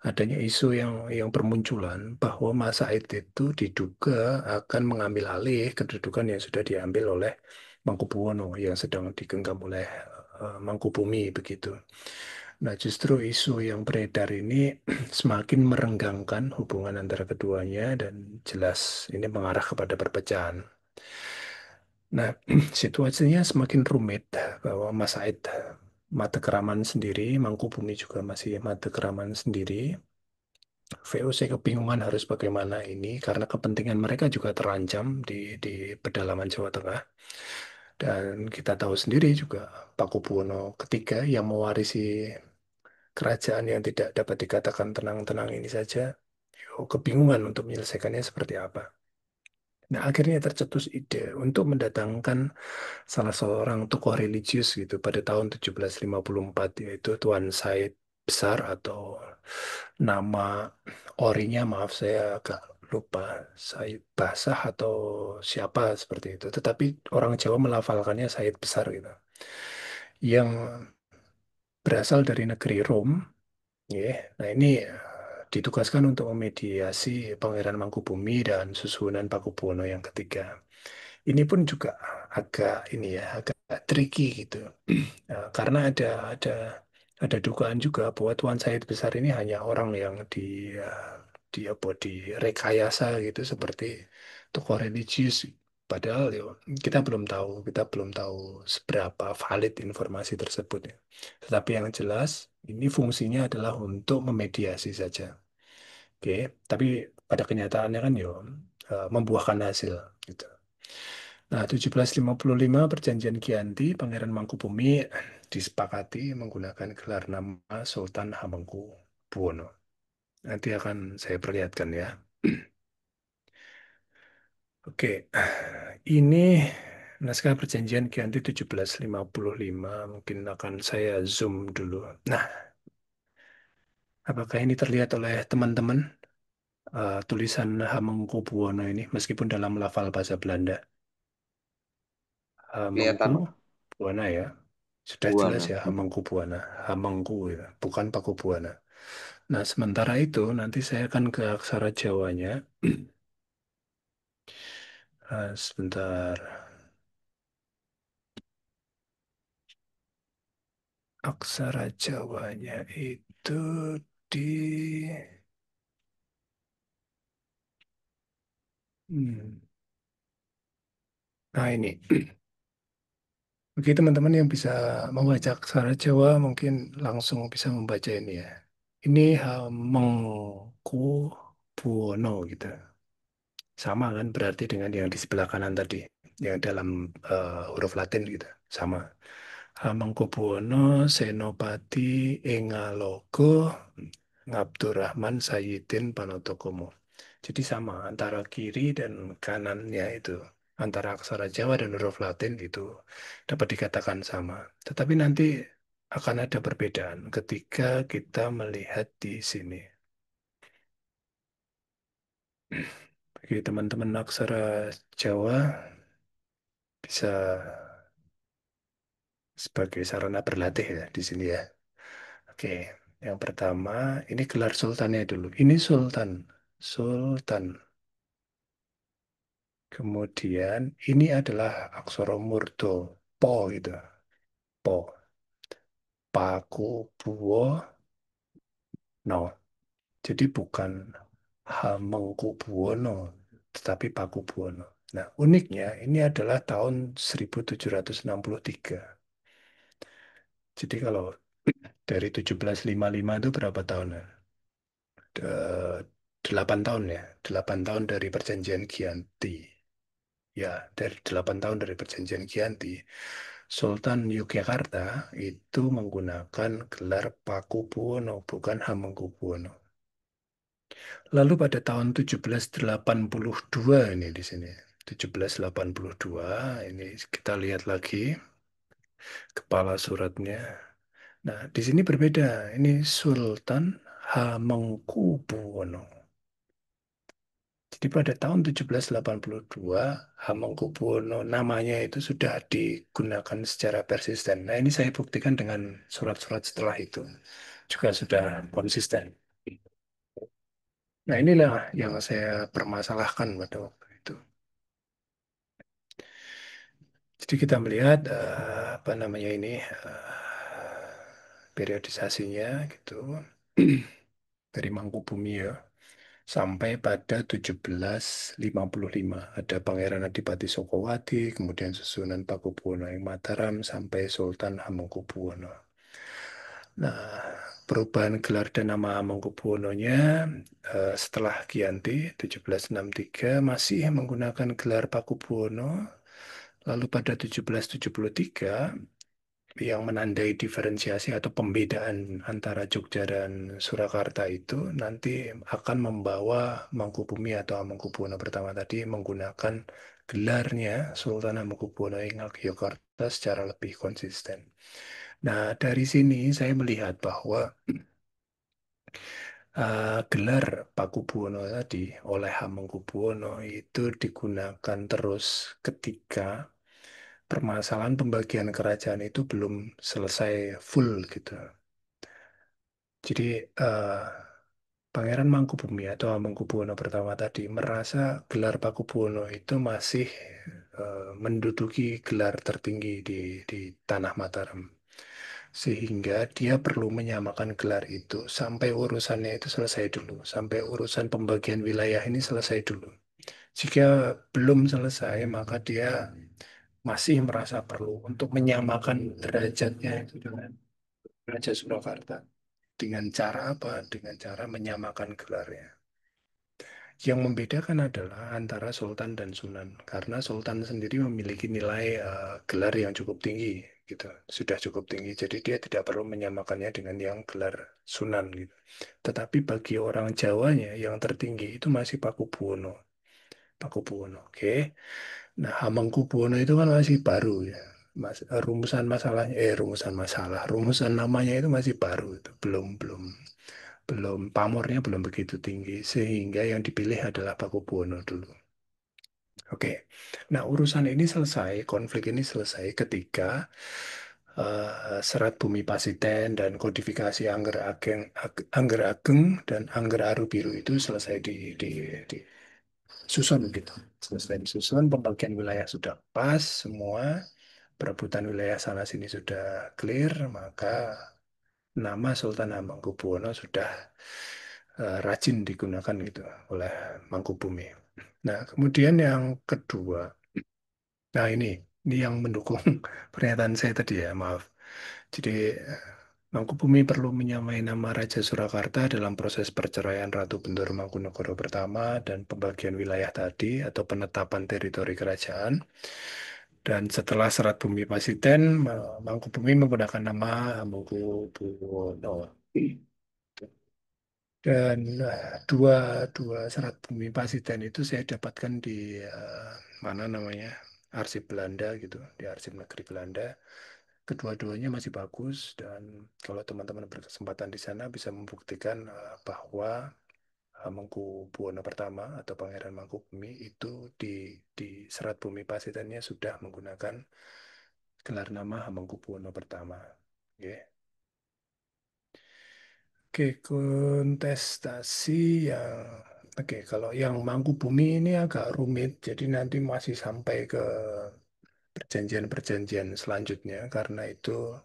adanya isu yang bermunculan bahwa Mas Said itu diduga akan mengambil alih kedudukan yang sudah diambil oleh Mangkubuwono yang sedang digenggam oleh Mangkubumi begitu. Nah, justru isu yang beredar ini semakin merenggangkan hubungan antara keduanya dan jelas ini mengarah kepada perpecahan. Nah, situasinya semakin rumit bahwa Mas Said Matekeraman sendiri, Mangkubumi juga masih Matekeraman sendiri. VOC kebingungan harus bagaimana ini karena kepentingan mereka juga terancam di pedalaman Jawa Tengah. Dan kita tahu sendiri juga Pakubuwono ketiga yang mewarisi kerajaan yang tidak dapat dikatakan tenang-tenang ini saja, kebingungan untuk menyelesaikannya seperti apa. Nah, akhirnya tercetus ide untuk mendatangkan salah seorang tokoh religius gitu pada tahun 1754 yaitu Tuan Said Besar atau nama orinya maaf saya agak lupa Said Basah atau siapa seperti itu. Tetapi orang Jawa melafalkannya Said Besar gitu. Yang berasal dari negeri Rom, ya. Nah, ini ditugaskan untuk memediasi Pangeran Mangkubumi dan Susuhunan Pakubuwono yang ketiga. Ini pun juga agak ini ya, agak tricky gitu. Karena ada dugaan juga bahwa Tuan Said Besar ini hanya orang yang di apa direkayasa gitu seperti tokoh religius. Padahal ya, kita belum tahu seberapa valid informasi tersebut ya. Tetapi yang jelas ini fungsinya adalah untuk memediasi saja. Oke, tapi pada kenyataannya kan ya membuahkan hasil gitu. Nah, 1755 Perjanjian Giyanti Pangeran Mangkubumi disepakati menggunakan gelar nama Sultan Hamengkubuwono. Nanti akan saya perlihatkan ya. Oke, ini Naskah Perjanjian Giyanti 1755 mungkin akan saya zoom dulu. Nah, apakah ini terlihat oleh teman-teman tulisan Hamengkubuwono ini meskipun dalam lafal bahasa Belanda? Hamengku Kelihatan, Pak. Buwana ya. Sudah jelas Buana. ya Hamengku Buwana. Hamengku ya, bukan Paku Buwana. Nah, sementara itu nanti saya akan ke aksara Jawanya. Sebentar. Aksara Jawanya itu di... Hmm. Nah, ini. Bagi teman-teman yang bisa membaca aksara Jawa mungkin langsung bisa membaca ini ya. Ini Hamengku Buwono gitu. Sama kan berarti dengan yang di sebelah kanan tadi, yang dalam huruf Latin gitu. Sama. Hamengkubuwono Senopati Engalogo Ngabdurrahman Sayyidin Panotokomo. Jadi sama antara kiri dan kanannya itu, antara aksara Jawa dan huruf Latin itu dapat dikatakan sama. Tetapi nanti akan ada perbedaan ketika kita melihat di sini. Bagi teman-teman aksara Jawa bisa sebagai sarana berlatih ya di sini ya. Oke, yang pertama ini gelar sultannya dulu. Ini sultan, sultan. Kemudian ini adalah aksara murdo, po gitu, po. Paku buwo no. Jadi bukan Hamengkubuwono, tetapi Paku Buwono. Nah, uniknya ini adalah tahun 1763. Jadi kalau dari 1755 itu berapa tahun ya? 8 tahun ya, 8 tahun dari Perjanjian Giyanti. Ya, dari 8 tahun dari Perjanjian Giyanti, Sultan Yogyakarta itu menggunakan gelar Pakubuwono, bukan Hamengkubuwono. Lalu pada tahun 1782 ini di sini, 1782 ini kita lihat lagi kepala suratnya. Nah, di sini berbeda. Ini Sultan Hamengkubuwono. Jadi pada tahun 1782, Hamengkubuwono namanya itu sudah digunakan secara persisten. Nah, ini saya buktikan dengan surat-surat setelah itu. Juga sudah konsisten. Nah, inilah yang saya permasalahkan pada waktu itu. Jadi kita melihat apa namanya ini periodisasinya gitu dari Mangkubumi ya. Sampai pada 1755 ada Pangeran Adipati Sokowati, kemudian susunan Pakubuwono yang Mataram sampai Sultan Hamengkubuwono. Nah, perubahan gelar dan nama Hamengkubuwono-nya setelah Giyanti 1763 masih menggunakan gelar Pakubuwono. Lalu pada 1773 yang menandai diferensiasi atau pembedaan antara Jogja dan Surakarta itu nanti akan membawa Mangkubumi atau Hamengkubuwono pertama tadi menggunakan gelarnya Sultan Hamengkubuwono ing Yogyakarta secara lebih konsisten. Nah, dari sini saya melihat bahwa gelar Pakubuwono tadi oleh Hamengkubuwono itu digunakan terus ketika permasalahan pembagian kerajaan itu belum selesai full gitu. Jadi eh, Pangeran Mangkubumi atau Hamengkubuwono pertama tadi merasa gelar Pakubuwono itu masih menduduki gelar tertinggi di tanah Mataram. Sehingga dia perlu menyamakan gelar itu sampai urusannya itu selesai dulu, sampai urusan pembagian wilayah ini selesai dulu. Jika belum selesai, maka dia masih merasa perlu untuk menyamakan derajatnya itu dengan Raja Surakarta. Dengan cara apa? Dengan cara menyamakan gelarnya. Yang membedakan adalah antara Sultan dan Sunan, karena Sultan sendiri memiliki nilai gelar yang cukup tinggi, gitu, sudah cukup tinggi. Jadi dia tidak perlu menyamakannya dengan yang gelar Sunan, gitu. Tetapi bagi orang Jawanya yang tertinggi itu masih Pakubuwono. Pakubuwono. Oke. Nah, Hamengkubuwono itu kan masih baru ya. Rumusan masalah, rumusan namanya itu masih baru itu, belum pamornya belum begitu tinggi sehingga yang dipilih adalah Pakubuwono dulu. Oke. Nah, urusan ini selesai, konflik ini selesai ketika Serat Bumi Pasiten dan kodifikasi Angger Ageng dan Angger Aru Biru itu selesai disusun gitu. Selesai disusun, pembagian wilayah sudah pas semua, perebutan wilayah sana sini sudah clear, maka nama Sultan Hamengkubuwono sudah rajin digunakan gitu oleh Mangkubumi. Nah, kemudian yang kedua, nah ini yang mendukung pernyataan saya tadi ya, maaf. Jadi Mangkubumi perlu menyamai nama Raja Surakarta dalam proses perceraian Ratu Bendur Mangkunegoro pertama dan pembagian wilayah tadi atau penetapan teritori kerajaan. Dan setelah Serat Bumi Pasiten, Mangkubumi menggunakan nama Hamengkubuwono. Dan dua dua serat bumi Pasiten itu saya dapatkan di mana namanya arsip Belanda gitu, di arsip negeri Belanda. Kedua-duanya masih bagus dan kalau teman-teman berkesempatan di sana bisa membuktikan bahwa Mangkubuwono pertama atau Pangeran Mangkubumi itu di serat bumi Pasitennya sudah menggunakan gelar nama Hamengkubuwono pertama. Oke. Oke, kontestasi yang kalau yang Mangkubumi ini agak rumit, jadi nanti masih sampai ke perjanjian-perjanjian selanjutnya karena itu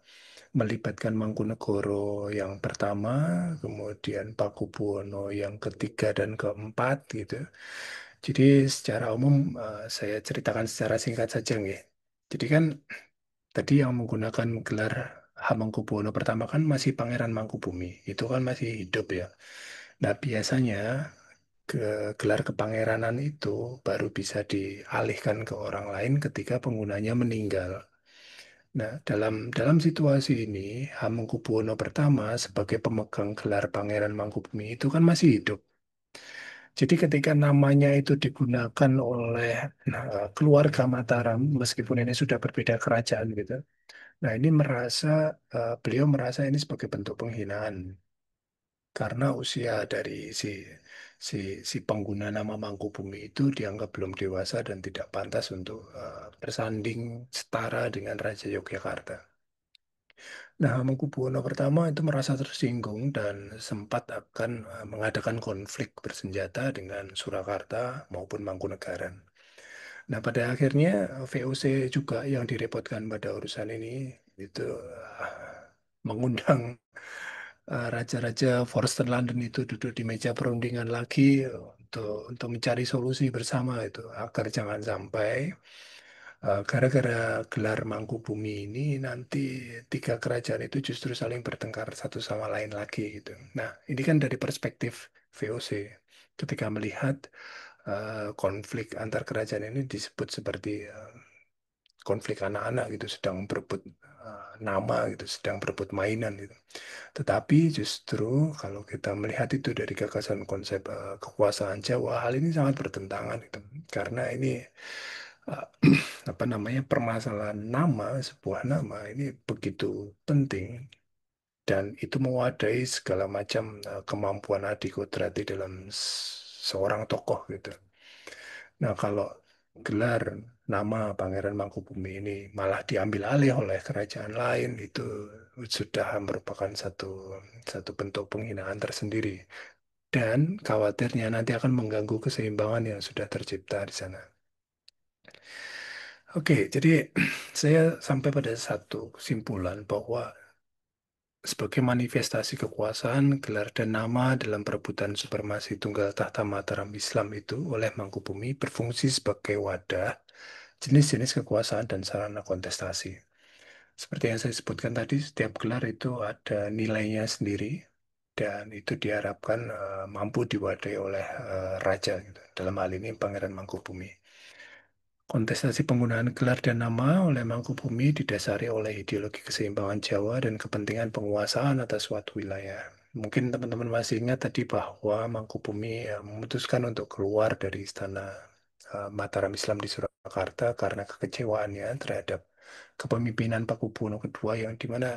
melibatkan Mangkunegoro yang pertama, kemudian Pakubuwono yang ketiga dan keempat gitu. Jadi secara umum saya ceritakan secara singkat saja nih. Jadi kan tadi yang menggunakan gelar Hamengkubuwono pertama kan masih Pangeran Mangkubumi, itu kan masih hidup ya. Nah, biasanya ke gelar kepangeranan itu baru bisa dialihkan ke orang lain ketika penggunanya meninggal. Nah, dalam dalam situasi ini, Hamengkubuwono pertama sebagai pemegang gelar Pangeran Mangkubumi itu kan masih hidup. Jadi ketika namanya itu digunakan oleh keluarga Mataram, meskipun ini sudah berbeda kerajaan gitu. Nah, ini beliau merasa ini sebagai bentuk penghinaan karena usia dari si si pengguna nama Mangkubumi itu dianggap belum dewasa dan tidak pantas untuk bersanding setara dengan Raja Yogyakarta. Nah, Mangkubwono pertama itu merasa tersinggung dan sempat akan mengadakan konflik bersenjata dengan Surakarta maupun Mangkunegaran. Nah, pada akhirnya VOC juga yang direpotkan pada urusan ini itu mengundang raja-raja Forster London itu duduk di meja perundingan lagi untuk mencari solusi bersama itu agar jangan sampai gara-gara gelar Mangkubumi ini nanti tiga kerajaan itu justru saling bertengkar satu sama lain lagi gitu. Nah, ini kan dari perspektif VOC ketika melihat konflik antar kerajaan ini disebut seperti konflik anak-anak gitu sedang berebut nama gitu, sedang berebut mainan gitu. Tetapi justru kalau kita melihat itu dari gagasan konsep kekuasaan Jawa, hal ini sangat bertentangan gitu. Karena ini eh, apa namanya permasalahan nama, sebuah nama ini begitu penting dan itu mewadai segala macam kemampuan Adi Kodrati dalam seorang tokoh gitu. Nah, kalau gelar nama Pangeran Mangkubumi ini malah diambil alih oleh kerajaan lain, itu sudah merupakan satu satu bentuk penghinaan tersendiri. Dan khawatirnya nanti akan mengganggu keseimbangan yang sudah tercipta di sana. Oke, jadi saya sampai pada satu kesimpulan bahwa sebagai manifestasi kekuasaan, gelar dan nama dalam perebutan supremasi tunggal tahta Mataram Islam itu oleh Mangkubumi berfungsi sebagai wadah jenis-jenis kekuasaan dan sarana kontestasi. Seperti yang saya sebutkan tadi, setiap gelar itu ada nilainya sendiri dan itu diharapkan mampu diwadahi oleh raja gitu. Dalam hal ini Pangeran Mangkubumi. Kontestasi penggunaan gelar dan nama oleh Mangkubumi didasari oleh ideologi keseimbangan Jawa dan kepentingan penguasaan atas suatu wilayah. Mungkin teman-teman masih ingat tadi bahwa Mangkubumi memutuskan untuk keluar dari istana Mataram Islam di Surakarta karena kekecewaannya terhadap kepemimpinan Pakubuwono kedua yang dimana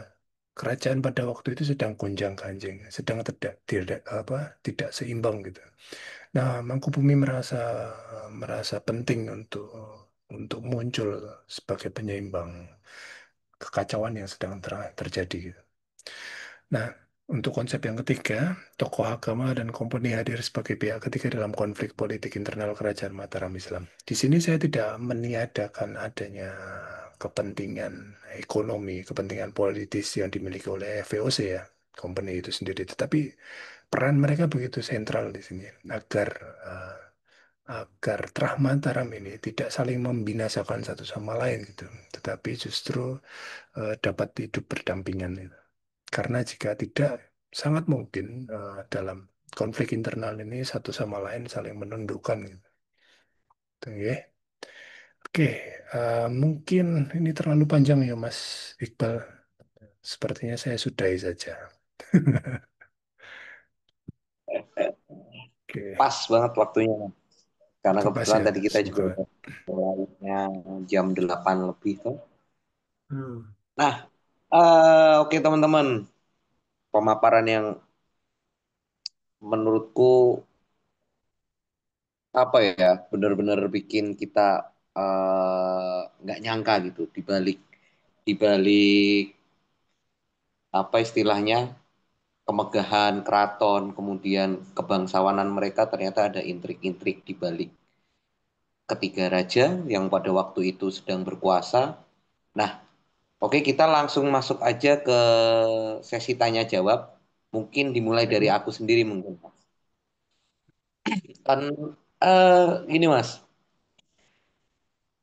kerajaan pada waktu itu sedang gonjang-ganjing, sedang tidak seimbang gitu. Nah, Mangkubumi merasa merasa penting untuk muncul sebagai penyeimbang kekacauan yang sedang terjadi gitu. Nah, untuk konsep yang ketiga, tokoh agama dan kompeni hadir sebagai pihak ketiga dalam konflik politik internal Kerajaan Mataram Islam. Di sini saya tidak meniadakan adanya kepentingan ekonomi, kepentingan politis yang dimiliki oleh VOC ya, kompeni itu sendiri. Tetapi peran mereka begitu sentral di sini eh, agar Trah Mataram ini tidak saling membinasakan satu sama lain gitu, tetapi justru dapat hidup berdampingan gitu. Karena jika tidak, sangat mungkin dalam konflik internal ini satu sama lain saling menundukkan gitu. Oke, Oke, mungkin ini terlalu panjang ya Mas Iqbal. Sepertinya saya sudahi saja. Oke, Pas banget waktunya. Karena itu pas kebetulan ya. tadi kita juga Semoga. udah mulainya jam 8 lebih tuh. Hmm. Nah, oke teman-teman, pemaparan yang menurutku apa ya, benar-benar bikin kita nggak nyangka gitu di balik apa istilahnya kemegahan keraton, kemudian kebangsawanan mereka ternyata ada intrik-intrik di balik ketiga raja yang pada waktu itu sedang berkuasa. Nah, oke, kita langsung masuk aja ke sesi tanya jawab. Mungkin dimulai dari aku sendiri mungkin, Mas. Kan gini, Mas.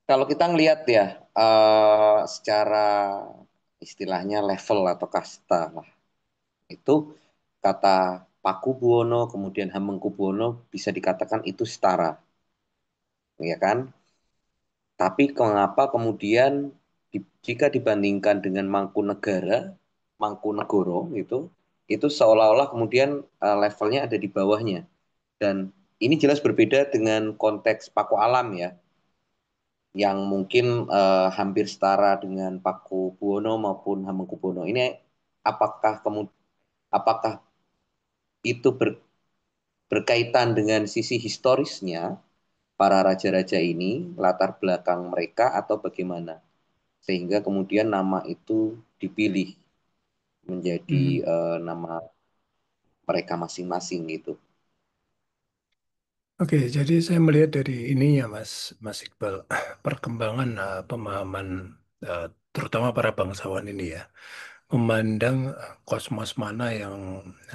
Kalau kita ngelihat ya secara istilahnya level atau kasta lah, itu kata Pakubuwono kemudian Hamengkubuwono bisa dikatakan itu setara, ya kan? Tapi mengapa kemudian jika dibandingkan dengan Mangkunegoro itu seolah-olah kemudian levelnya ada di bawahnya. Dan ini jelas berbeda dengan konteks Paku Alam ya, yang mungkin hampir setara dengan Paku Buwono maupun Hamengkubuwono. Ini apakah itu berkaitan dengan sisi historisnya para raja-raja ini, latar belakang mereka atau bagaimana? Sehingga kemudian nama itu dipilih menjadi Hmm. nama mereka masing-masing gitu. Oke, jadi saya melihat dari ini ya Mas, Mas Iqbal, perkembangan pemahaman eh, terutama para bangsawan ini ya, memandang kosmos mana yang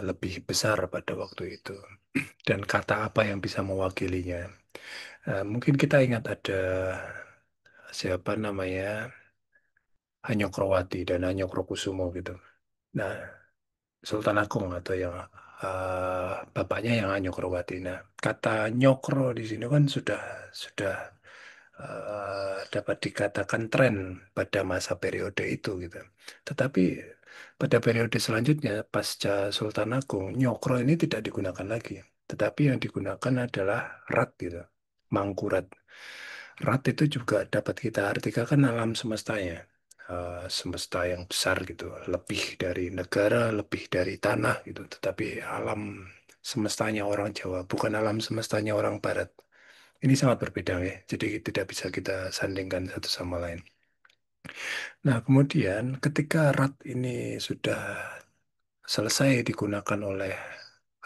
lebih besar pada waktu itu dan kata apa yang bisa mewakilinya. Mungkin kita ingat ada siapa namanya Hanyokroowati dan Hanyokrokusumo gitu. Nah, Sultan Agung atau yang bapaknya yang Nyokrovati. Nah, kata nyokro di sini kan sudah dapat dikatakan tren pada masa periode itu gitu. Tetapi pada periode selanjutnya pasca Sultan Agung, nyokro ini tidak digunakan lagi. Tetapi yang digunakan adalah rat gitu, mangkurat. Rat itu juga dapat kita artikan alam semestanya, semesta yang besar gitu, lebih dari negara, lebih dari tanah gitu. Tetapi alam semestanya orang Jawa, bukan alam semestanya orang Barat. Ini sangat berbeda ya, jadi tidak bisa kita sandingkan satu sama lain. Nah, kemudian ketika rat ini sudah selesai digunakan oleh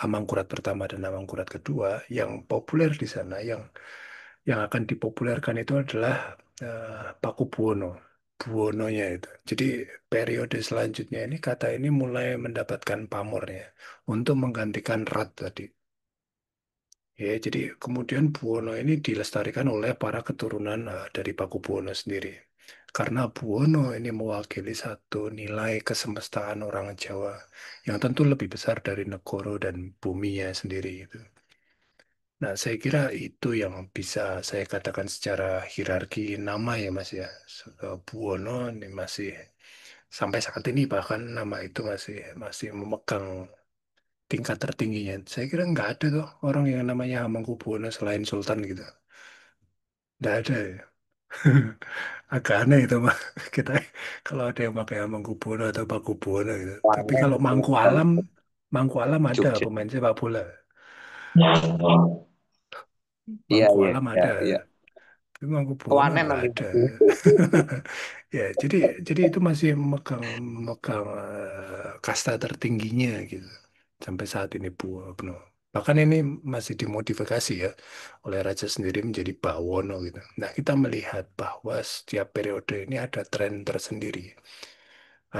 Amangkurat pertama dan Amangkurat kedua, yang populer di sana, yang akan dipopulerkan itu adalah Pakubuwono, Buwononya itu. Jadi periode selanjutnya ini kata ini mulai mendapatkan pamornya untuk menggantikan rat tadi. Ya, jadi kemudian Buwono ini dilestarikan oleh para keturunan dari Pakubuwono sendiri. Karena Buwono ini mewakili satu nilai kesemestaan orang Jawa yang tentu lebih besar dari negoro dan buminya sendiri itu. Nah, saya kira itu yang bisa saya katakan secara hierarki nama ya Mas ya. Buwono ini masih sampai saat ini bahkan nama itu masih masih memegang tingkat tertingginya. Saya kira nggak ada tuh orang yang namanya Hamengkubuwono selain Sultan gitu. Nggak ada ya. Agak aneh itu mah. Kita kalau ada yang pakai Hamengkubuwono atau Pakubuwono gitu. Tapi Wamen kalau itu kalau Mangku Alam ada Jogja. pemain sepak bola. Iya, Mangku iya, Alam iya, ada. iya. Tapi Mangkubuwono Kewanen nggak nanti ada. Mas. Ya, jadi itu masih megang megang kasta tertingginya gitu. Sampai saat ini Buwono. Bahkan ini masih dimodifikasi ya oleh raja sendiri menjadi Bawono gitu. Nah, kita melihat bahwa setiap periode ini ada tren tersendiri.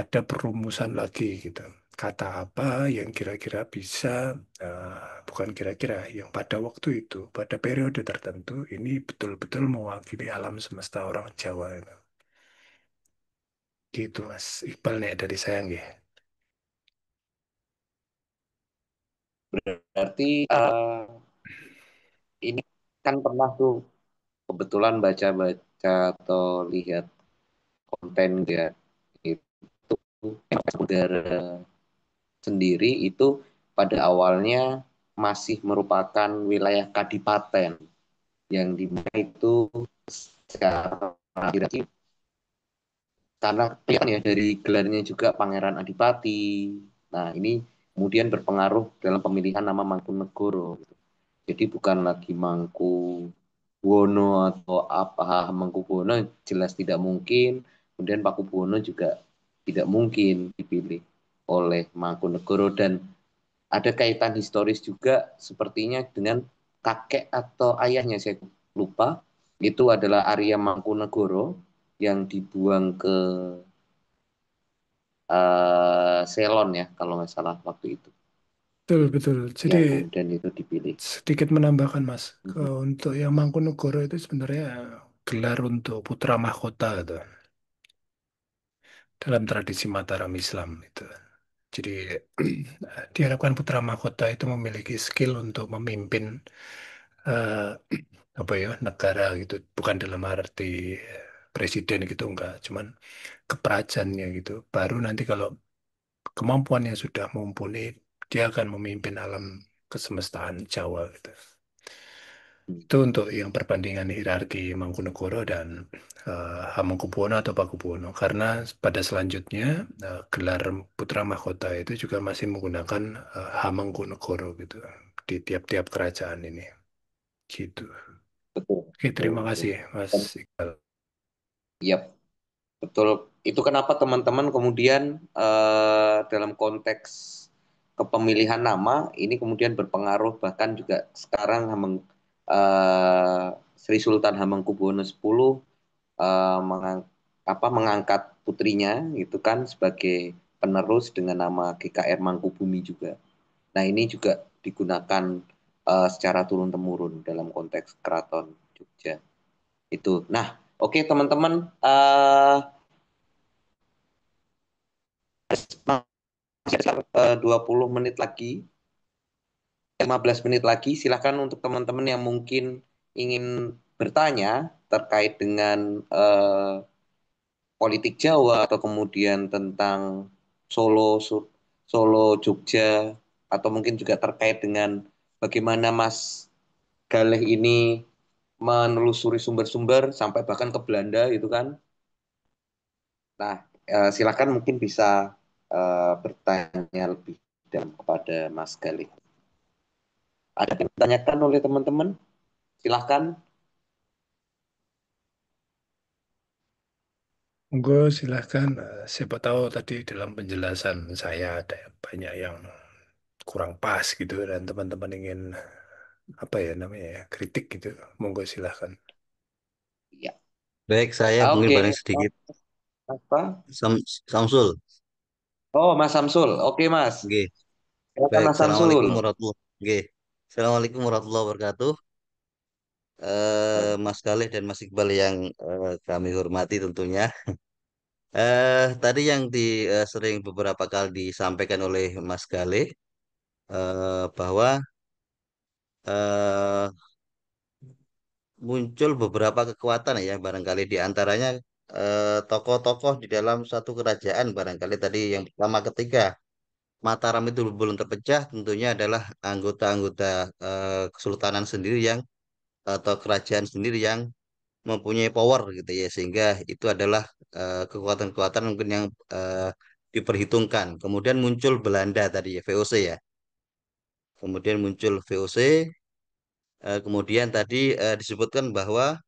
Ada perumusan lagi gitu. Kata apa yang kira-kira bisa, bukan kira-kira, yang pada waktu itu, pada periode tertentu, ini betul-betul mewakili alam semesta orang Jawa itu. Gitu Mas Iqbal nih dari saya nggih. Berarti ini kan pernah tuh kebetulan baca-baca atau lihat konten gitu ya. Itu negara sendiri itu pada awalnya masih merupakan wilayah kadipaten yang dimana itu secara hirarki karena kelihatan ya dari gelarnya juga Pangeran Adipati. Nah, ini kemudian berpengaruh dalam pemilihan nama Mangkunegoro. Jadi bukan lagi Mangkubuwono atau apa Mangkubuwono jelas tidak mungkin. Kemudian Pakubuwono juga tidak mungkin dipilih oleh Mangkunegoro dan ada kaitan historis juga sepertinya dengan kakek atau ayahnya saya lupa. Itu adalah Arya Mangkunegoro yang dibuang ke Ceylon ya kalau nggak salah waktu itu Betul, betul. Jadi yang kemudian itu dipilih. sedikit menambahkan Mas, Mhm. untuk yang Mangkunegoro itu sebenarnya gelar untuk putra mahkota itu dalam tradisi Mataram Islam itu. Jadi diharapkan putra mahkota itu memiliki skill untuk memimpin eh, apa ya negara gitu, bukan dalam arti presiden gitu enggak, cuman keperajaannya gitu. Baru nanti kalau kemampuannya sudah mumpuni, dia akan memimpin alam kesemestaan Jawa gitu. Itu untuk yang perbandingan hierarki Mangkunegoro dan Hamengkubuwono atau Pakubuwono. Karena pada selanjutnya gelar putra mahkota itu juga masih menggunakan Hamengkunegoro gitu di tiap-tiap kerajaan ini. Gitu. Betul, Oke, betul, terima betul. kasih Mas Dan, Iqbal. ya, betul. Itu kenapa teman-teman kemudian dalam konteks kepemilihan nama ini kemudian berpengaruh bahkan juga sekarang eh, Sri Sultan Hamengkubuwono X mengangkat putrinya itu kan sebagai penerus dengan nama GKR Mangkubumi juga. Nah, ini juga digunakan secara turun-temurun dalam konteks Keraton Jogja. Itu. Nah, oke teman-teman, masih ada 20 menit lagi, 15 menit lagi. Silakan untuk teman-teman yang mungkin ingin bertanya terkait dengan politik Jawa atau kemudian tentang Solo, Solo, Jogja, atau mungkin juga terkait dengan bagaimana Mas Galeh ini menelusuri sumber-sumber sampai bahkan ke Belanda gitu kan. Nah, silakan mungkin bisa bertanya lebih dalam kepada Mas Galih. Ada yang ditanyakan oleh teman-teman? Silakan. Monggo silahkan, siapa tahu tadi dalam penjelasan saya ada banyak yang kurang pas gitu dan teman-teman ingin apa ya namanya ya kritik gitu. Monggo silahkan. Ya. Baik, saya mungkin Oke, paling sedikit. apa? Samsul. Oh, Mas Samsul. Oke, Mas. Oke. Silakan Baik, Mas Samsul. Assalamualaikum warahmatullahi Oke. Assalamualaikum warahmatullahi wabarakatuh. Mas Galih dan Mas Iqbal yang kami hormati tentunya. Tadi yang sering beberapa kali disampaikan oleh Mas Galih bahwa eh, muncul beberapa kekuatan ya barangkali di antaranya tokoh-tokoh di dalam satu kerajaan barangkali tadi yang pertama ketika Mataram itu belum terpecah, tentunya adalah anggota-anggota kesultanan sendiri yang atau kerajaan sendiri yang mempunyai power gitu ya, sehingga itu adalah kekuatan-kekuatan mungkin yang diperhitungkan. Kemudian muncul Belanda tadi ya, VOC ya. Kemudian muncul VOC, kemudian tadi disebutkan bahwa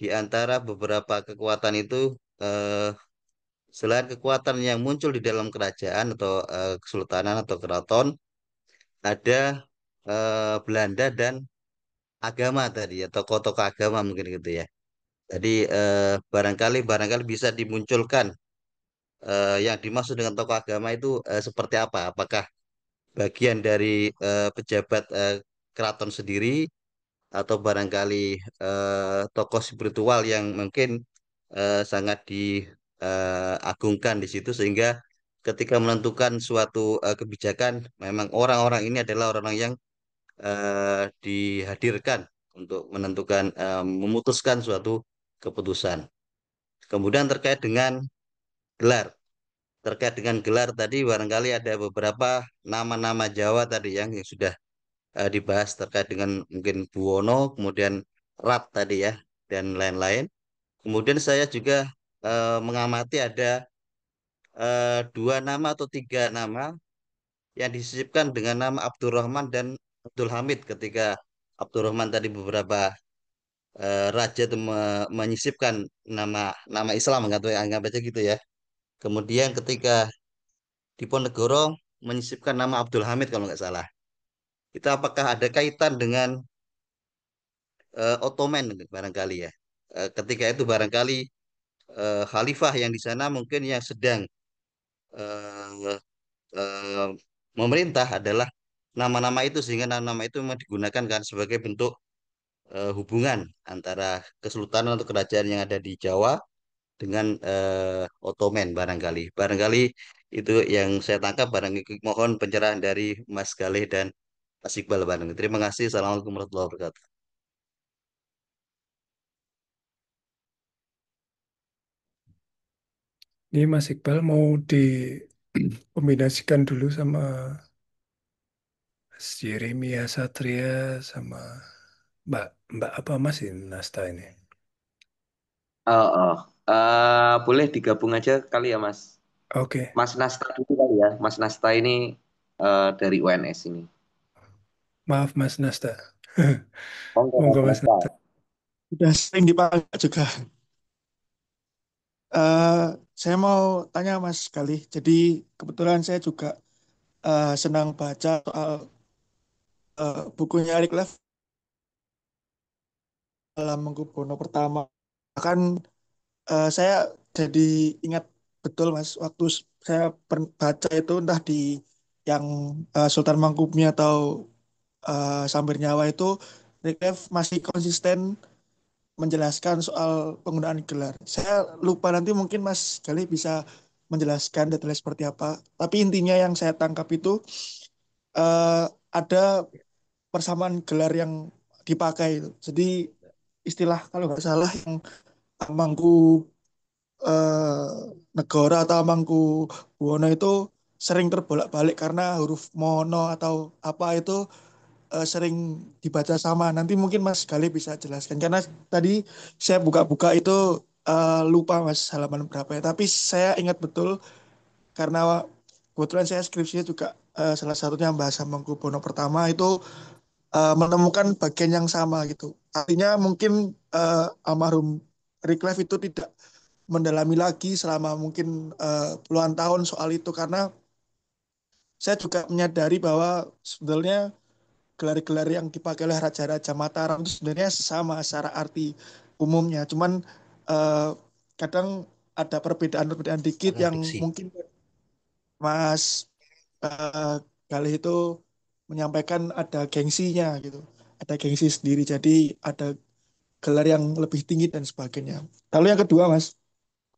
di antara beberapa kekuatan itu, eh, selain kekuatan yang muncul di dalam kerajaan atau kesultanan atau keraton, ada Belanda dan agama tadi ya, tokoh-tokoh agama mungkin gitu ya. Jadi barangkali barangkali bisa dimunculkan yang dimaksud dengan tokoh agama itu seperti apa? Apakah bagian dari pejabat keraton sendiri, atau barangkali tokoh spiritual yang mungkin sangat diagungkan di situ, sehingga ketika menentukan suatu kebijakan, memang orang-orang ini adalah orang-orang yang dihadirkan untuk menentukan, memutuskan suatu keputusan. Kemudian gelar, terkait dengan gelar tadi barangkali ada beberapa nama-nama Jawa tadi yang sudah dibahas terkait dengan mungkin Buwono, kemudian Rat tadi ya, dan lain-lain. Kemudian saya juga mengamati ada dua nama atau tiga nama yang disisipkan dengan nama Abdurrahman dan Abdul Hamid, ketika Abdurrahman tadi beberapa raja itu menyisipkan nama nama Islam, anggap aja gitu ya. Kemudian ketika Diponegoro menyisipkan nama Abdul Hamid kalau nggak salah. Itu apakah ada kaitan dengan Ottoman barangkali ya? Ketika itu barangkali khalifah yang di sana mungkin yang sedang eh, eh, memerintah adalah nama-nama itu, sehingga nama-nama itu memang digunakan kan sebagai bentuk hubungan antara kesultanan atau kerajaan yang ada di Jawa dengan Ottoman barangkali. Barangkali itu yang saya tangkap. Barangkali mohon pencerahan dari Mas Galih dan Mas Iqbal barangkali. Terima kasih. Assalamualaikum warahmatullahi wabarakatuh. Ini Mas Iqbal mau dikombinasikan dulu sama Mas Jeremia Satria sama Mbak Mbak apa Mas ini Nasta ini. Oh, oh. Boleh digabung aja kali ya Mas. Oke, Mas Nasta dulu kali ya. Mas Nasta ini dari UNS ini. maaf Mas Nasta. Monggo Mas Monggo Mas Nasta. Nasta. Udah sering dipakai juga. Eh, saya mau tanya Mas kali. Jadi kebetulan saya juga senang baca soal bukunya Eric Lev dalam Mangkubuwono pertama. Bahkan saya jadi ingat betul Mas waktu saya baca itu entah di yang Sultan Mangkubumi atau Sambir Nyawa itu Eric Lev masih konsisten menjelaskan soal penggunaan gelar. Saya lupa nanti mungkin Mas Gali bisa menjelaskan detailnya seperti apa. Tapi intinya yang saya tangkap itu ada persamaan gelar yang dipakai itu. Jadi istilah kalau nggak salah yang Mangku Negara atau Mangku Buwono itu sering terbolak-balik karena huruf mono atau apa itu sering dibaca sama. Nanti mungkin Mas Gali bisa jelaskan karena tadi saya buka-buka itu lupa Mas halaman berapa ya. Tapi saya ingat betul karena kebetulan saya skripsinya juga salah satunya bahasa Mangkubono pertama itu menemukan bagian yang sama gitu. Artinya mungkin almarhum Rick itu tidak mendalami lagi selama mungkin puluhan tahun soal itu karena saya juga menyadari bahwa sebenarnya gelar-gelar yang dipakai oleh raja-raja Mataram itu sebenarnya sama secara arti umumnya. Cuman eh, kadang ada perbedaan-perbedaan dikit yang Diksi. mungkin Mas eh, Galih itu menyampaikan ada gengsinya gitu. Ada gengsi sendiri. Jadi ada gelar yang lebih tinggi dan sebagainya. Lalu yang kedua Mas,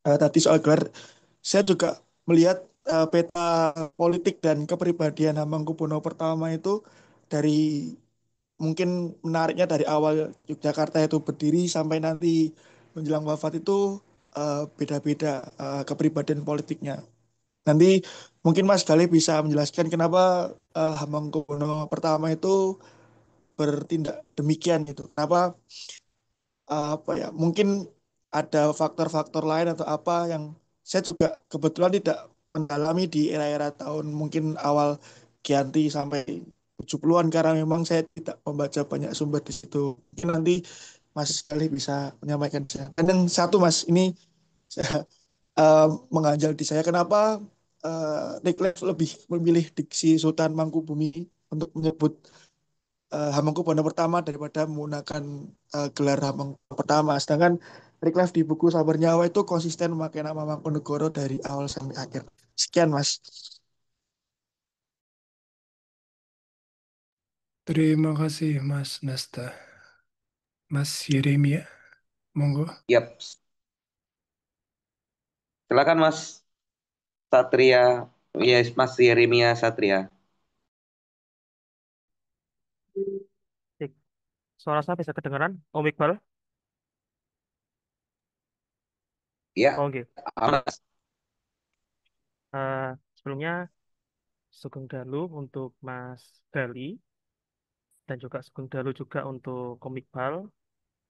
tadi soal gelar, saya juga melihat peta politik dan kepribadian Hamengkubuwono pertama itu dari mungkin menariknya dari awal Yogyakarta itu berdiri sampai nanti menjelang wafat itu beda-beda kepribadian politiknya. Nanti mungkin Mas Galih bisa menjelaskan kenapa Hamengkubuwono pertama itu bertindak demikian gitu. Kenapa apa ya, mungkin ada faktor-faktor lain atau apa yang saya juga kebetulan tidak mendalami di era-era tahun mungkin awal Gianti sampai 70-an karena memang saya tidak membaca banyak sumber di situ. Mungkin nanti Mas kali bisa menyampaikan saya. Dan yang satu Mas, ini saya, mengganjal di saya kenapa Wycliffe lebih memilih diksi Sultan Mangkubumi untuk menyebut Hamengkubuwono pertama daripada menggunakan gelar Hamengkubuwono pertama. Sedangkan Wycliffe di buku Sabar Nyawa itu konsisten memakai nama Mangkunegoro dari awal sampai akhir. Sekian, Mas. Terima kasih Mas Nasta. Mas Yeremia, monggo. Yap, silakan Mas Satria, yes, Mas Yeremia Satria. Cek. Suara saya bisa kedengaran? Om Iqbal? Ya, Oh, gitu. Mas. Sebelumnya, Sugeng Dalu untuk Mas Gali, dan juga Sugeng Dalu juga untuk Om Iqbal,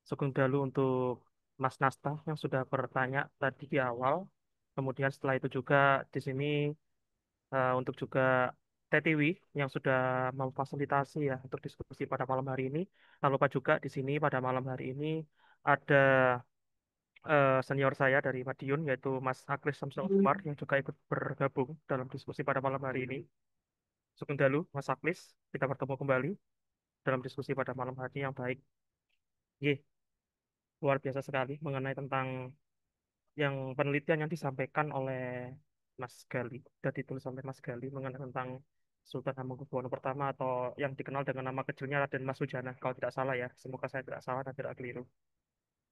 Sugeng Dalu untuk Mas Nasta yang sudah bertanya tadi di awal. Kemudian setelah itu juga di sini untuk juga TTW yang sudah memfasilitasi ya untuk diskusi pada malam hari ini. Tak lupa juga di sini pada malam hari ini ada senior saya dari Madiun yaitu Mas Akris Samsul Umar yang juga ikut bergabung dalam diskusi pada malam hari ini. Sugeng Dalu, Mas Aklis, kita bertemu kembali dalam diskusi pada malam hari yang baik. Ye, luar biasa sekali mengenai tentang yang penelitian yang disampaikan oleh Mas Gali dan ditulis oleh Mas Gali mengenai tentang Sultan Hamengkubuwono pertama atau yang dikenal dengan nama kecilnya Raden Mas Sujana kalau tidak salah ya. Semoga saya tidak salah dan tidak keliru.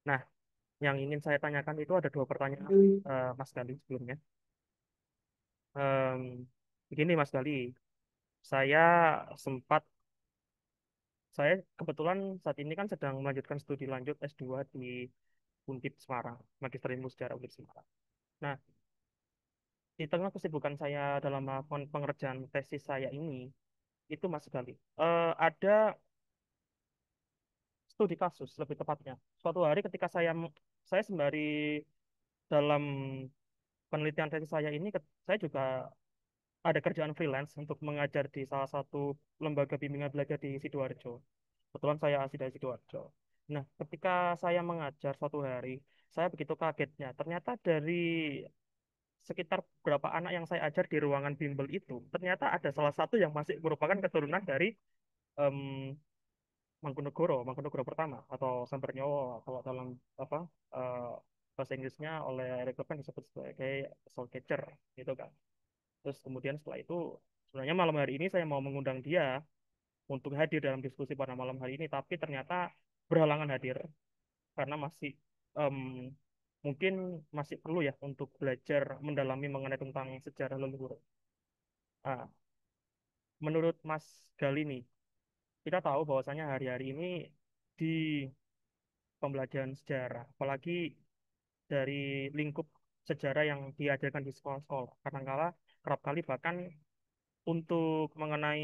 Nah, yang ingin saya tanyakan itu ada dua pertanyaan Mas Gali sebelumnya. Em, Begini Mas Gali, saya sempat, saya kebetulan saat ini kan sedang melanjutkan studi lanjut S2 di Undip Semarang, Magister Ilmu Sejarah Undip Semarang. Nah, di tengah kesibukan saya dalam melakukan pengerjaan tesis saya ini, itu Mas Gali, ada studi kasus lebih tepatnya. Suatu hari ketika saya sembari dalam penelitian tesis saya ini, saya juga ada kerjaan freelance untuk mengajar di salah satu lembaga bimbingan belajar di Sidoarjo. Kebetulan saya asli dari Sidoarjo. Nah, ketika saya mengajar suatu hari, saya begitu kagetnya. Ternyata dari sekitar beberapa anak yang saya ajar di ruangan bimbel itu, ternyata ada salah satu yang masih merupakan keturunan dari em, Mangkunegoro pertama atau Sambernyowo kalau dalam apa eh, bahasa Inggrisnya oleh Eric Chopin disebut sebagai soul catcher gitu kan. Terus kemudian setelah itu sebenarnya malam hari ini saya mau mengundang dia untuk hadir dalam diskusi pada malam hari ini, tapi ternyata berhalangan hadir karena masih em, mungkin masih perlu ya untuk belajar mendalami mengenai tentang sejarah leluhur. Ah, menurut Mas Gali nih, kita tahu bahwasanya hari-hari ini di pembelajaran sejarah, apalagi dari lingkup sejarah yang diajarkan di sekolah-sekolah, kadangkala kerap kali bahkan untuk mengenai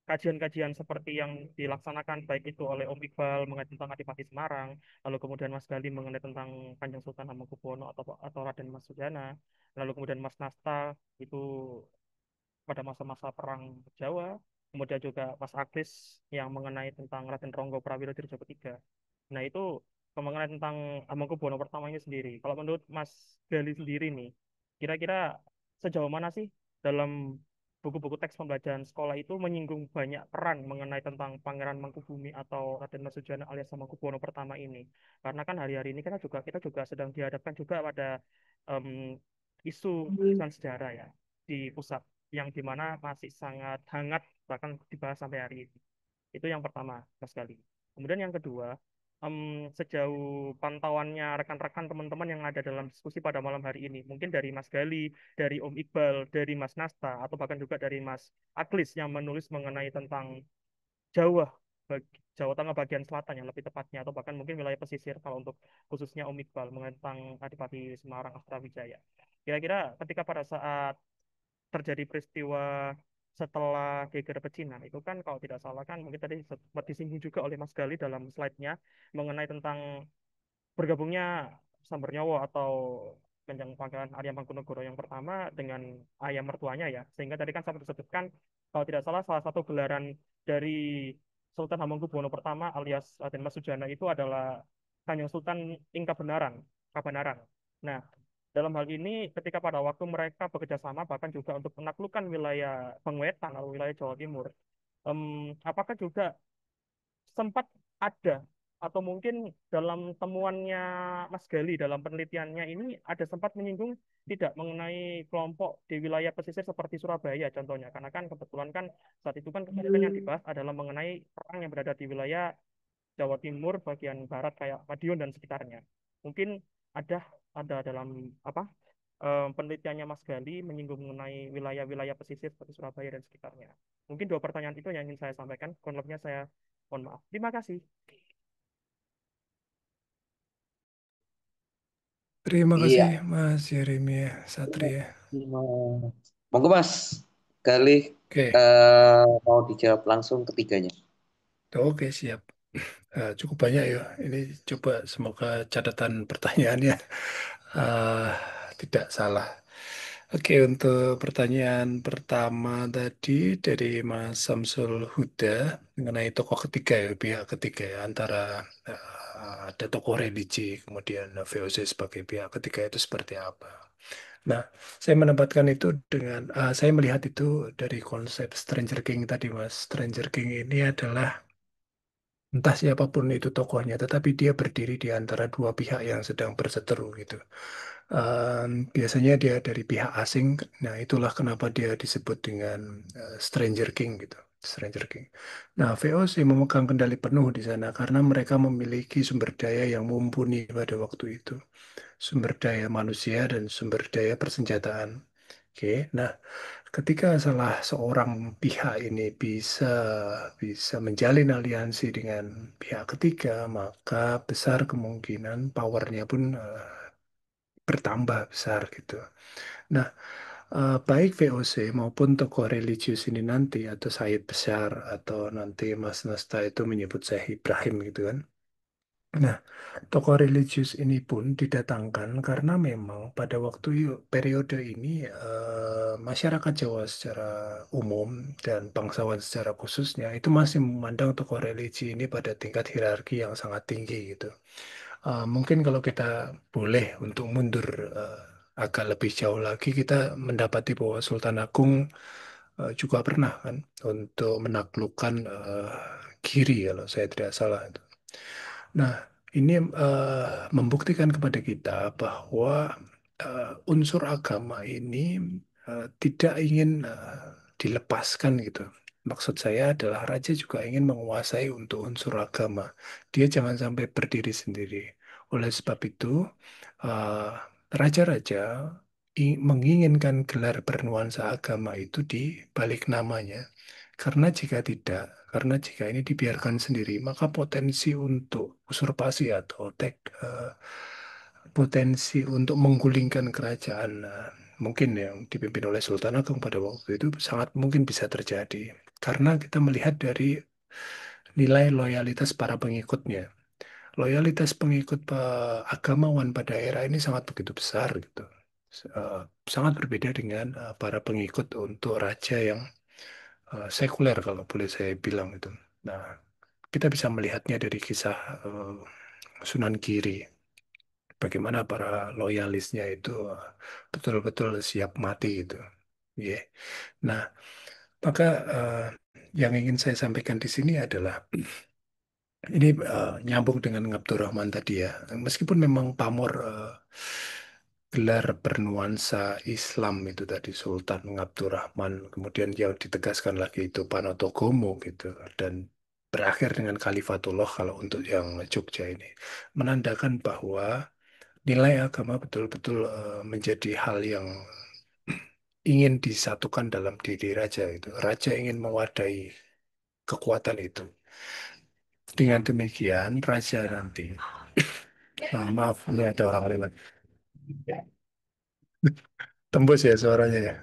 kajian-kajian seperti yang dilaksanakan baik itu oleh Om Iqbal mengenai tentang Adipati Semarang, lalu kemudian Mas Gali mengenai tentang Kanjeng Sultan Hamengkubuwono atau Raden Mas Sujana, lalu kemudian Mas Nasta itu pada masa-masa perang Jawa, kemudian juga Mas Aklis yang mengenai tentang Raden Ronggo Prawiro Dirjo Ketiga. Nah itu mengenai tentang Hamengkubuwono pertama ini sendiri. Kalau menurut Mas Gali sendiri nih, kira-kira sejauh mana sih dalam buku-buku teks pembelajaran sekolah itu menyinggung banyak peran mengenai tentang Pangeran Mangkubumi atau Raden Mas Sujana alias Hamengkubuwono pertama ini. Karena kan hari-hari ini kita juga sedang dihadapkan juga pada em, isu tulisan sejarah ya di pusat yang dimana masih sangat hangat bahkan dibahas sampai hari ini. Itu yang pertama, Mas Gali. Kemudian yang kedua, sejauh pantauannya rekan-rekan teman-teman yang ada dalam diskusi pada malam hari ini, mungkin dari Mas Gali, dari Om Iqbal, dari Mas Nasta, atau bahkan juga dari Mas Aklis yang menulis mengenai tentang Jawa, Jawa Tengah bagian selatan yang lebih tepatnya, atau bahkan mungkin wilayah pesisir kalau untuk khususnya Om Iqbal mengenai tentang Adipati Semarang Astra Wijaya. Kira-kira ketika pada saat terjadi peristiwa setelah geger pecinan itu kan kalau tidak salah kan mungkin tadi sempat disinggung juga oleh Mas Gali dalam slide-nya mengenai tentang bergabungnya Sambernyowo atau Kanjeng Pangeran Arya Mangkunegoro yang pertama dengan ayah mertuanya ya. Sehingga tadi kan sempat disebutkan kalau tidak salah salah satu gelaran dari Sultan Hamengkubuwono pertama alias Raden Mas Sujana itu adalah Kanjeng Sultan Ing Kabanaran. Nah, dalam hal ini ketika pada waktu mereka bekerja sama bahkan juga untuk menaklukkan wilayah Bangwetan atau wilayah Jawa Timur, apakah juga sempat ada atau mungkin dalam temuannya Mas Gali dalam penelitiannya ini ada sempat menyinggung tidak mengenai kelompok di wilayah pesisir seperti Surabaya contohnya karena kan kebetulan kan saat itu kan kemudian yang dibahas adalah mengenai perang yang berada di wilayah Jawa Timur bagian barat kayak Madiun dan sekitarnya mungkin ada ada dalam apa penelitiannya Mas Gali menyinggung mengenai wilayah-wilayah pesisir seperti Surabaya dan sekitarnya. Mungkin dua pertanyaan itu yang ingin saya sampaikan. Kurang lebihnya saya mohon maaf. Terima kasih. Terima kasih Iya. Mas Yeremia Satria. Monggo Mas, kali Oke, mau dijawab langsung ketiganya. oke siap. Cukup banyak ya. Ini coba semoga catatan pertanyaannya eh, tidak salah. Oke, untuk pertanyaan pertama tadi dari Mas Samsul Huda mengenai tokoh ketiga ya, pihak ketiga ya, antara ada tokoh religi, kemudian VOC sebagai pihak ketiga itu seperti apa. Nah, saya menempatkan itu saya melihat itu dari konsep Stranger King tadi, Mas. Stranger King ini adalah entah siapapun itu tokohnya, tetapi dia berdiri di antara dua pihak yang sedang berseteru gitu. Biasanya dia dari pihak asing, nah itulah kenapa dia disebut dengan Stranger King gitu. Stranger King. Nah, VOC memegang kendali penuh di sana karena mereka memiliki sumber daya yang mumpuni pada waktu itu, sumber daya manusia dan sumber daya persenjataan. Oke, nah ketika salah seorang pihak ini bisa bisa menjalin aliansi dengan pihak ketiga, maka besar kemungkinan powernya pun bertambah besar gitu. Nah, baik VOC maupun tokoh religius ini nanti atau Said Besar atau nanti Mas Nasta itu menyebut Syekh Ibrahim gitu kan. Nah, tokoh religius ini pun didatangkan karena memang pada waktu periode ini masyarakat Jawa secara umum dan bangsawan secara khususnya itu masih memandang tokoh religi ini pada tingkat hierarki yang sangat tinggi gitu. Mungkin kalau kita boleh untuk mundur eh, agak lebih jauh lagi, kita mendapati bahwa Sultan Agung juga pernah kan untuk menaklukkan Giri kalau saya tidak salah. Nah, ini membuktikan kepada kita bahwa unsur agama ini tidak ingin dilepaskan gitu. Maksud saya adalah raja juga ingin menguasai untuk unsur agama. Dia jangan sampai berdiri sendiri. Oleh sebab itu, eh, raja-raja menginginkan gelar bernuansa agama itu di balik namanya. Karena jika ini dibiarkan sendiri, maka potensi untuk usurpasi atau potensi untuk menggulingkan kerajaan mungkin yang dipimpin oleh Sultan Agung pada waktu itu sangat mungkin bisa terjadi. Karena kita melihat dari nilai loyalitas para pengikutnya. Loyalitas pengikut agamawan pada era ini sangat begitu besar gitu. Eh, Sangat berbeda dengan para pengikut untuk raja yang sekuler kalau boleh saya bilang itu. Nah, kita bisa melihatnya dari kisah Sunan Giri, bagaimana para loyalisnya itu betul-betul siap mati itu. Ya. Nah, maka yang ingin saya sampaikan di sini adalah ini nyambung dengan Abdurrahman tadi ya. Meskipun memang pamor gelar bernuansa Islam itu tadi Sultan Abdurrahman, kemudian yang ditegaskan lagi itu Panotogomo gitu, dan berakhir dengan Khalifatullah kalau untuk yang Jogja ini, menandakan bahwa nilai agama betul-betul menjadi hal yang ingin disatukan dalam diri raja itu. Raja ingin mewadai kekuatan itu. Dengan demikian, raja nanti, maaf, ini ada orang lewat. Tembus ya suaranya ya.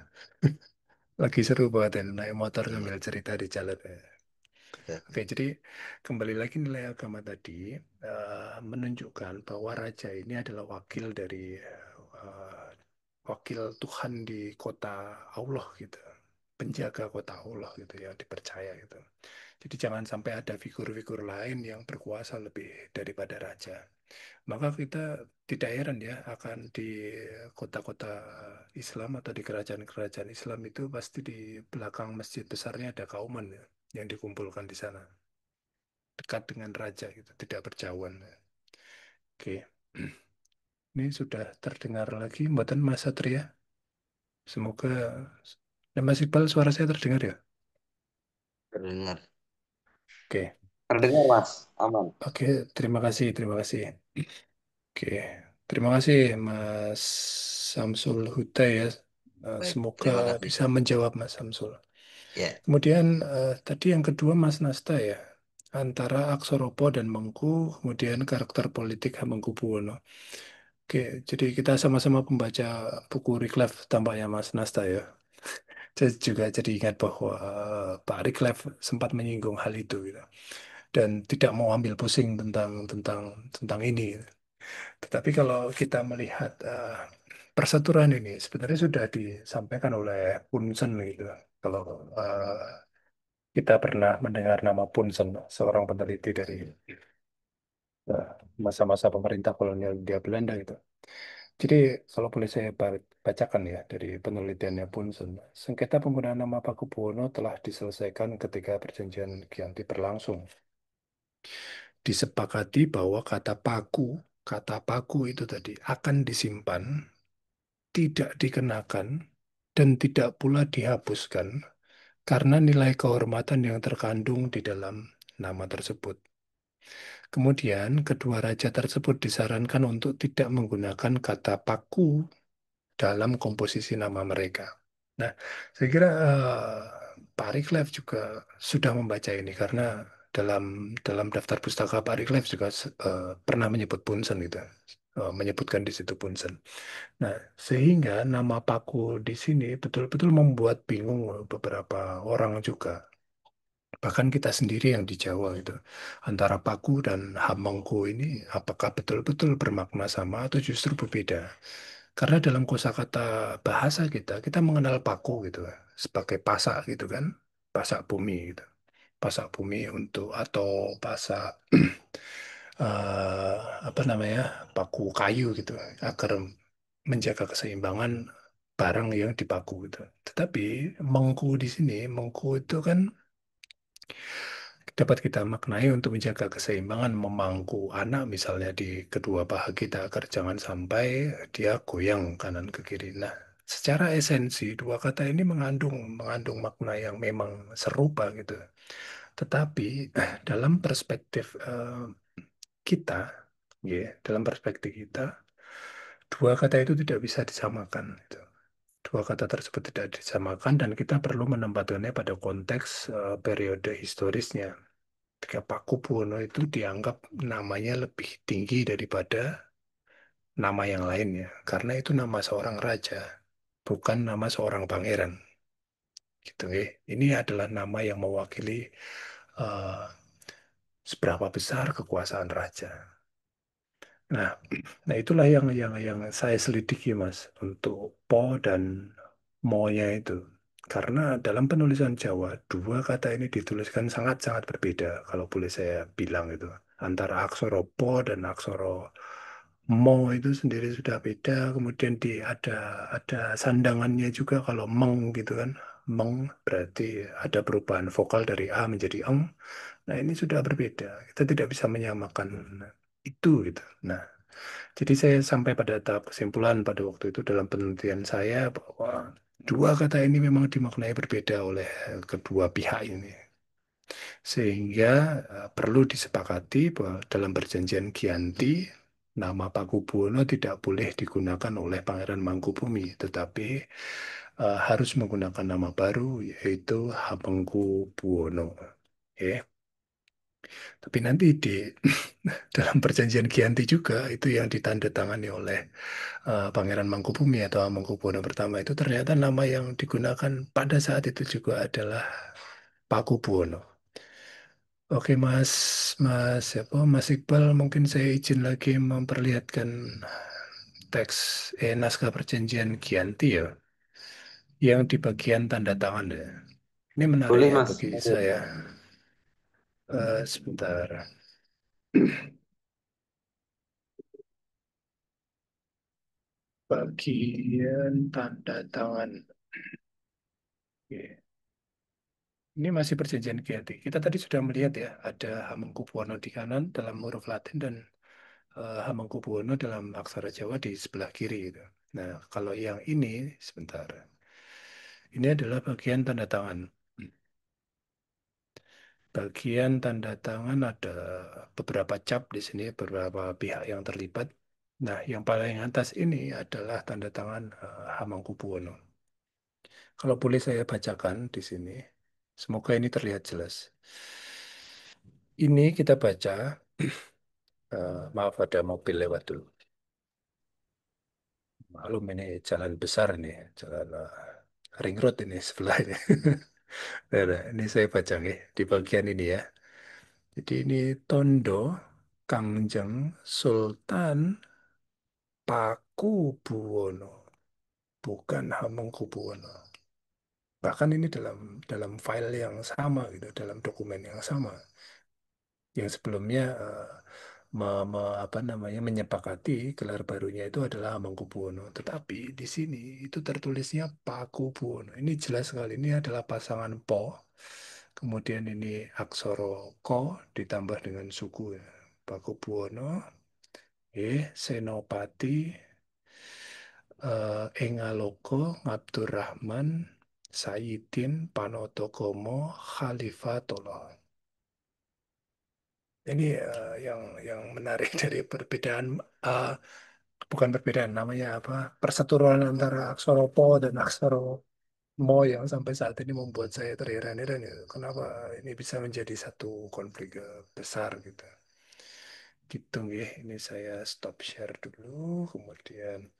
Lagi seru banget ya, naik motor Iya, sambil cerita di jalan. iya, Oke, jadi kembali lagi nilai agama tadi menunjukkan bahwa raja ini adalah wakil dari wakil Tuhan di kota Allah gitu, penjaga kota Allah gitu ya, dipercaya gitu. Jadi jangan sampai ada figur-figur lain yang berkuasa lebih daripada raja. Maka kita tidak heran ya akan di kota-kota Islam atau di kerajaan-kerajaan Islam itu pasti di belakang masjid besarnya ada kauman ya, yang dikumpulkan di sana dekat dengan raja gitu, tidak berjauhan. Oke, ini sudah terdengar lagi buatan Mas Satria. Semoga dan Mas Iqbal suara saya terdengar ya. terdengar. Oke, Terdengar Mas, aman. oke, terima kasih, terima kasih. Oke, terima kasih Mas Samsul Huda ya. Baik, Semoga terima kasih. bisa menjawab Mas Samsul. Ya, Kemudian tadi yang kedua Mas Nasta ya, antara Aksoropo dan Mengku, kemudian karakter politik Hamengkubuwono. Oke, jadi kita sama-sama pembaca buku Reclave tampaknya Mas Nasta ya. Saya juga jadi ingat bahwa Pak Reclave sempat menyinggung hal itu gitu. Dan tidak mau ambil pusing tentang tentang tentang ini. Tetapi kalau kita melihat perseturuan ini sebenarnya sudah disampaikan oleh Punsen gitu. Kalau eh, kita pernah mendengar nama Punsen, seorang peneliti dari eh, masa-masa pemerintah kolonial Hindia Belanda gitu. Jadi kalau boleh saya bacakan ya dari penelitiannya Punsen, sengketa penggunaan nama Pakubuwono telah diselesaikan ketika perjanjian Giyanti berlangsung. Disepakati bahwa kata paku itu tadi akan disimpan, tidak dikenakan, dan tidak pula dihapuskan karena nilai kehormatan yang terkandung di dalam nama tersebut. Kemudian, kedua raja tersebut disarankan untuk tidak menggunakan kata paku dalam komposisi nama mereka. Nah, saya kira Pak Arief juga sudah membaca ini karena dalam dalam daftar pustaka Pak Arief juga pernah menyebut Punsen gitu, menyebutkan di situ Punsen. Nah, sehingga nama Paku di sini betul-betul membuat bingung beberapa orang juga. Bahkan kita sendiri yang di Jawa itu, antara Paku dan Hamengku ini apakah betul-betul bermakna sama atau justru berbeda? Karena dalam kosakata bahasa kita, kita mengenal paku gitu sebagai pasak gitu kan, pasak bumi gitu, pasak bumi untuk atau pasak apa namanya, paku kayu gitu, agar menjaga keseimbangan barang yang dipaku gitu. Tetapi mengku di sini, mengku itu kan dapat kita maknai untuk menjaga keseimbangan, memangku anak misalnya di kedua paha kita agar jangan sampai dia goyang kanan ke kiri. Nah, secara esensi dua kata ini mengandung mengandung makna yang memang serupa gitu. Tetapi dalam perspektif kita, ya, dalam perspektif kita, dua kata itu tidak bisa disamakan. Gitu. Dua kata tersebut tidak disamakan dan kita perlu menempatkannya pada konteks periode historisnya. Ketika Pakubuwono itu dianggap namanya lebih tinggi daripada nama yang lainnya, karena itu nama seorang raja, bukan nama seorang pangeran. Gitu, ya. Ini adalah nama yang mewakili eh, seberapa besar kekuasaan raja. Nah, nah itulah yang saya selidiki, Mas, untuk Po dan Mo-nya itu. Karena dalam penulisan Jawa, dua kata ini dituliskan sangat-sangat berbeda, kalau boleh saya bilang itu. Antara aksara Po dan aksara Mo itu sendiri sudah beda. Kemudian ada sandangannya juga kalau Meng gitu kan. Meng berarti ada perubahan vokal dari A menjadi Eng. Nah, ini sudah berbeda. Kita tidak bisa menyamakan itu gitu. Nah, jadi saya sampai pada tahap kesimpulan pada waktu itu dalam penelitian saya bahwa dua kata ini memang dimaknai berbeda oleh kedua pihak ini. Sehingga perlu disepakati bahwa dalam perjanjian Giyanti, nama Pakubuwono tidak boleh digunakan oleh Pangeran Mangkubumi, tetapi harus menggunakan nama baru yaitu Hamengkubuwono. Ya. Tapi nanti di dalam perjanjian Giyanti juga itu yang ditandatangani oleh Pangeran Mangkubumi atau Hamengkubuwono pertama itu ternyata nama yang digunakan pada saat itu juga adalah Pakubuwono. Oke Mas, Mas Iqbal, mungkin saya izin lagi memperlihatkan teks naskah perjanjian Giyanti ya, yang di bagian tanda tangan ya. Ini menarik Boleh ya Mas. bagi saya. Sebentar. Bagian tanda tangan. Oke. Ini masih perjanjian Giyanti. Kita tadi sudah melihat ya, ada Hamengkubuwono di kanan dalam huruf Latin dan Hamengkubuwono dalam aksara Jawa di sebelah kiri gitu. Nah, kalau yang ini sebentar. Ini adalah bagian tanda tangan. Bagian tanda tangan ada beberapa cap di sini, beberapa pihak yang terlibat. Nah, yang paling atas ini adalah tanda tangan Hamengkubuwono. Kalau boleh saya bacakan di sini, semoga ini terlihat jelas. Ini kita baca, maaf ada mobil lewat dulu. Maklum ini jalan besar ini, jalan ring road ini sebelah ini. Nah, ini saya baca nih di bagian ini ya. Jadi ini Tondo, Kangjeng, Sultan, Pakubuwono, bukan Hamengkubuwono. Bahkan ini dalam dalam file yang sama gitu, dalam dokumen yang sama. Yang sebelumnya apa namanya menyepakati gelar barunya itu adalah Hamengkubuwono. Tetapi di sini itu tertulisnya Pakubuwono. Ini jelas sekali ini adalah pasangan Po. Kemudian ini aksara Ko ditambah dengan suku ya. Pakubuwono, Senopati, Engaloko, Ngabdurrahman, Sayyidin, Panotogomo, Khalifatullah. Ini yang menarik dari perbedaan, uh, bukan perbedaan namanya apa, perseteruan antara aksara Po dan aksara Mo yang sampai saat ini membuat saya terheran-heran ya. Kenapa ini bisa menjadi satu konflik besar gitu. Gitu ya, ini saya stop share dulu, kemudian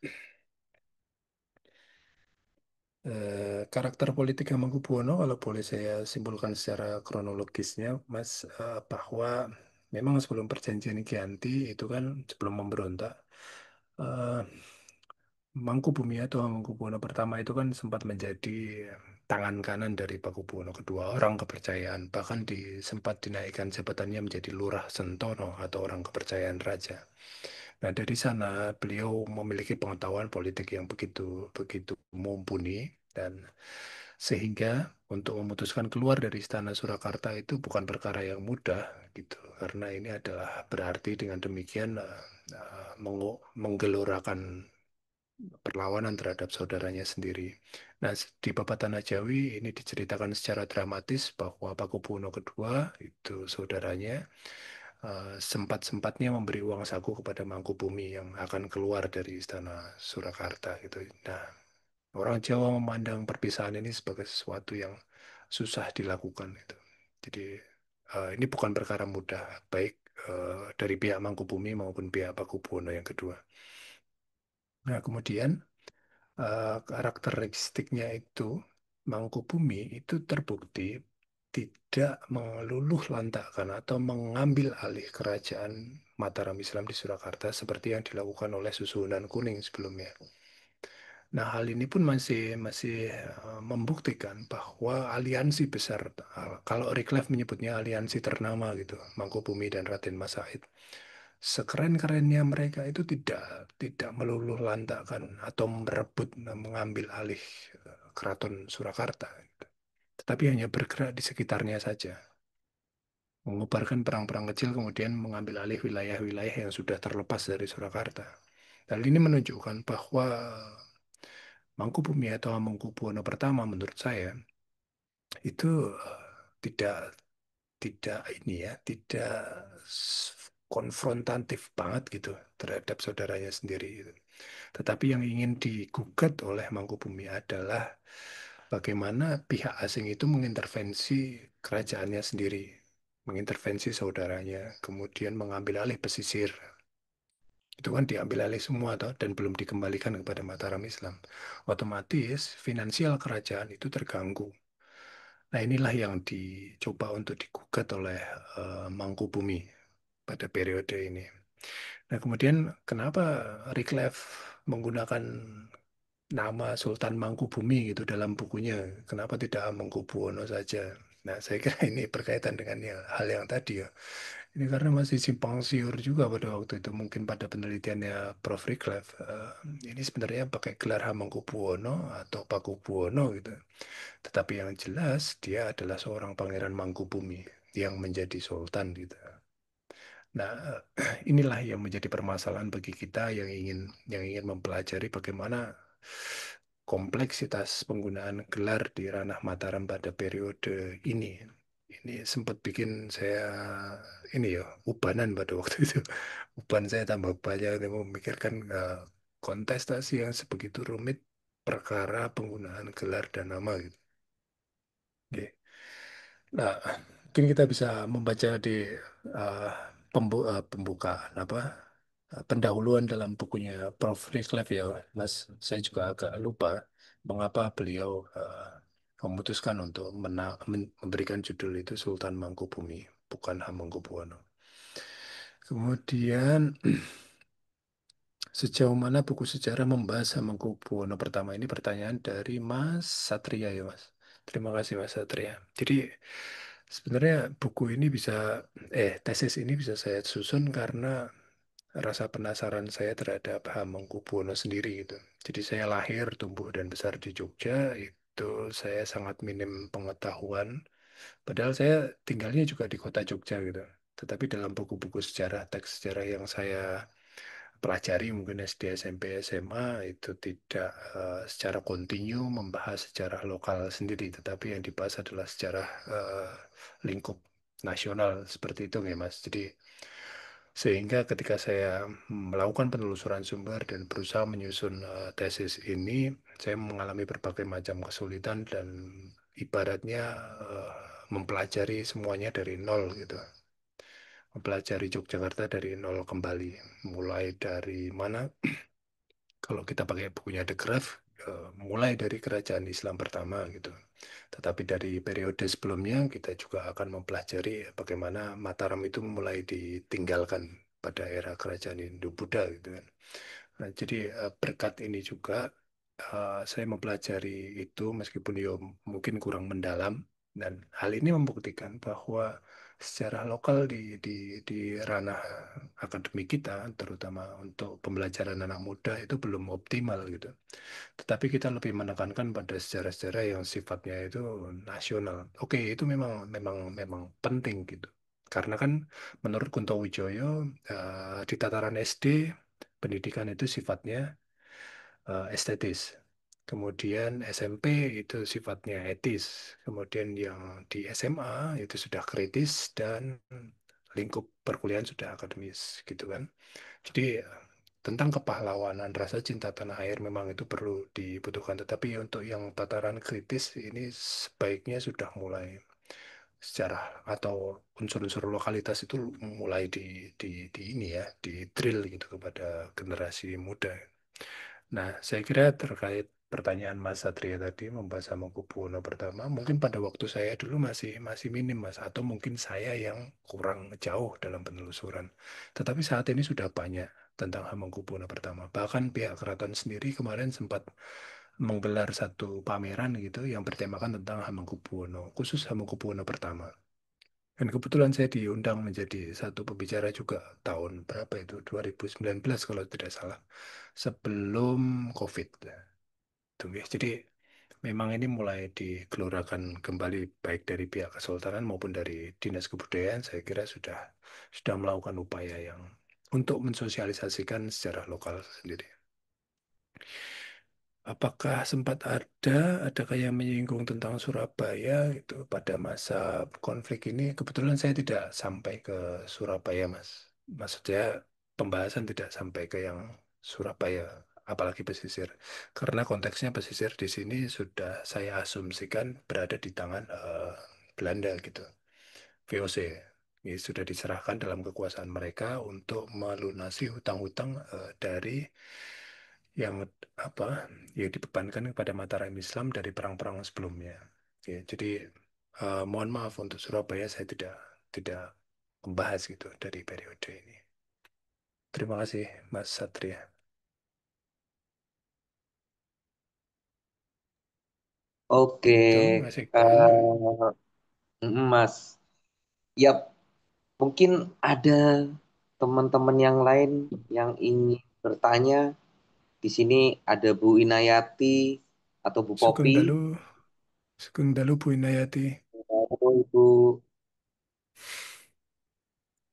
karakter politik Hamengkubuwono kalau boleh saya simpulkan secara kronologisnya, Mas, bahwa memang sebelum perjanjian Giyanti itu kan sebelum memberontak, eh, Mangkubumi atau Hamengkubuwono pertama itu kan sempat menjadi tangan kanan dari Pakubuwono kedua, orang kepercayaan, bahkan sempat dinaikkan jabatannya menjadi Lurah Sentono atau orang kepercayaan raja. Nah, dari sana beliau memiliki pengetahuan politik yang begitu begitu mumpuni dan sehingga untuk memutuskan keluar dari Istana Surakarta itu bukan perkara yang mudah gitu. Karena ini adalah berarti dengan demikian menggelorakan perlawanan terhadap saudaranya sendiri. Nah, di Babat Tanah Jawi ini diceritakan secara dramatis bahwa Pakubuwono kedua itu saudaranya sempat-sempatnya memberi uang saku kepada Mangkubumi yang akan keluar dari Istana Surakarta gitu. Nah, orang Jawa memandang perpisahan ini sebagai sesuatu yang susah dilakukan itu. Jadi ini bukan perkara mudah, baik dari pihak Mangkubumi maupun pihak Pakubuwono yang kedua. Nah, kemudian karakteristiknya itu Mangkubumi itu terbukti tidak meluluh lantakkan atau mengambil alih kerajaan Mataram Islam di Surakarta seperti yang dilakukan oleh Susuhunan Kuning sebelumnya. Nah, hal ini pun masih masih membuktikan bahwa aliansi besar, kalau Rick menyebutnya aliansi ternama gitu, Mangkubumi dan Raden Mas Said, sekeren-kerennya mereka itu tidak meluluh lantakkan atau merebut mengambil alih keraton Surakarta, gitu. Tetapi hanya bergerak di sekitarnya saja, mengubarkan perang-perang kecil kemudian mengambil alih wilayah-wilayah yang sudah terlepas dari Surakarta. Hal ini menunjukkan bahwa Mangkubumi atau Hamengkubuwono pertama menurut saya itu tidak tidak ini ya, tidak konfrontatif banget gitu terhadap saudaranya sendiri gitu. Tetapi yang ingin digugat oleh Mangkubumi adalah bagaimana pihak asing itu mengintervensi kerajaannya sendiri. mengintervensi saudaranya, kemudian mengambil alih pesisir. Itu kan diambil alih semua toh, dan belum dikembalikan kepada Mataram Islam. Otomatis finansial kerajaan itu terganggu. Nah, inilah yang dicoba untuk digugat oleh Mangkubumi pada periode ini. Nah, kemudian kenapa Wycliffe menggunakan nama Sultan Mangkubumi gitu dalam bukunya? Kenapa tidak Hamengkubuwono saja? Nah, saya kira ini berkaitan dengan hal yang tadi ya. Ini karena masih simpang siur juga pada waktu itu. Mungkin pada penelitiannya Prof. Wycliffe, ini sebenarnya pakai gelar Hamengkubuwono atau Pakubuwono gitu. Tetapi yang jelas dia adalah seorang pangeran Mangkubumi yang menjadi sultan gitu. Nah, inilah yang menjadi permasalahan bagi kita yang ingin mempelajari bagaimana kompleksitas penggunaan gelar di ranah Mataram pada periode ini. Ini sempat bikin saya ini ya ubanan pada waktu itu. Uban saya tambah banyak untuk memikirkan kontestasi yang sebegitu rumit perkara penggunaan gelar dan nama gitu. Oke. Nah, mungkin kita bisa membaca di uh, pembukaan apa pendahuluan dalam bukunya Prof. Wycliffe ya, Mas. Saya juga agak lupa mengapa beliau memutuskan untuk memberikan judul itu Sultan Mangkubumi, bukan Hamengkubuwono. Kemudian sejauh mana buku sejarah membahas Hamengkubuwono pertama ini pertanyaan dari Mas Satria ya Mas. Terima kasih Mas Satria. Jadi sebenarnya buku ini tesis ini bisa saya susun karena rasa penasaran saya terhadap Hamengkubuwono sendiri gitu. Jadi saya lahir, tumbuh dan besar di Jogja, itu saya sangat minim pengetahuan. Padahal saya tinggalnya juga di kota Jogja gitu. Tetapi dalam buku-buku sejarah, teks sejarah yang saya pelajari mungkin SD, SMP, SMA itu tidak secara kontinu membahas sejarah lokal sendiri, tetapi yang dibahas adalah sejarah lingkup nasional seperti itu ya Mas. Jadi sehingga ketika saya melakukan penelusuran sumber dan berusaha menyusun tesis ini, saya mengalami berbagai macam kesulitan dan ibaratnya mempelajari semuanya dari nol gitu. Mempelajari Yogyakarta dari nol kembali. Mulai dari mana? Kalau kita pakai bukunya The Graph, mulai dari kerajaan Islam pertama gitu. Tetapi dari periode sebelumnya kita juga akan mempelajari bagaimana Mataram itu mulai ditinggalkan pada era kerajaan Hindu-Buddha gitu kan. Nah, jadi berkat ini juga saya mempelajari itu meskipun ya mungkin kurang mendalam dan hal ini membuktikan bahwa secara lokal di ranah akademik kita terutama untuk pembelajaran anak muda itu belum optimal gitu. Tetapi kita lebih menekankan pada sejarah-sejarah yang sifatnya itu nasional. Oke, itu memang memang memang penting gitu. Karena kan menurut Kunto Wijoyo di tataran SD pendidikan itu sifatnya estetis. Kemudian SMP itu sifatnya etis. Kemudian yang di SMA itu sudah kritis dan lingkup perkuliahan sudah akademis gitu kan. Jadi tentang kepahlawanan, rasa cinta tanah air memang itu perlu dibutuhkan. Tetapi untuk yang tataran kritis ini sebaiknya sudah mulai secara atau unsur-unsur lokalitas itu mulai di ini ya, di drill gitu kepada generasi muda. Nah, saya kira terkait pertanyaan Mas Satria tadi membahas Hamengkubuwono pertama, mungkin pada waktu saya dulu masih masih minim Mas, atau mungkin saya yang kurang jauh dalam penelusuran. Tetapi saat ini sudah banyak tentang Hamengkubuwono pertama. Bahkan pihak keraton sendiri kemarin sempat menggelar satu pameran gitu yang bertemakan tentang Hamengkubuwono, khusus Hamengkubuwono pertama. Dan kebetulan saya diundang menjadi satu pembicara juga tahun berapa itu, 2019 kalau tidak salah, sebelum COVID. Tuh, ya. Jadi memang ini mulai digelurakan kembali baik dari pihak kesultanan maupun dari Dinas Kebudayaan. Saya kira sudah melakukan upaya yang untuk mensosialisasikan sejarah lokal sendiri. Apakah sempat adakah yang menyinggung tentang Surabaya itu pada masa konflik ini? Kebetulan saya tidak sampai ke Surabaya, Mas. Maksudnya pembahasan tidak sampai ke yang Surabaya, apalagi pesisir. Karena konteksnya pesisir di sini sudah saya asumsikan berada di tangan Belanda gitu, VOC. ya, sudah diserahkan dalam kekuasaan mereka untuk melunasi hutang-hutang dari yang apa yang dibebankan kepada Mataram Islam dari perang-perang sebelumnya. Ya, jadi mohon maaf untuk Surabaya saya tidak membahas gitu dari periode ini. Terima kasih Mas Satria. Oke, Itu Mas Iqbal. Mas. Yap, mungkin ada teman-teman yang lain yang ingin bertanya. Di sini ada Bu Inayati atau Bu Sugeng Popi. Dalu, Sugeng Dalu Bu Inayati. Lalu Ibu,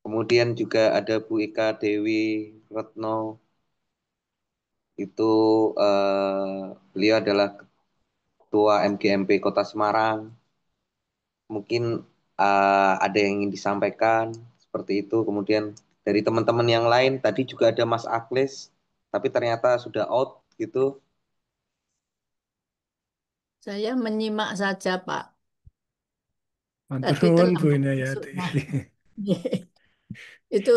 kemudian juga ada Bu Ika Dewi Retno. Itu beliau adalah Ketua MGMP Kota Semarang. Mungkin ada yang ingin disampaikan seperti itu. Kemudian dari teman-teman yang lain tadi juga ada Mas Aklis, tapi ternyata sudah out gitu. Saya menyimak saja, Pak. Matur Tadi nuwun Bu terlambat Inayati. masuknya. Itu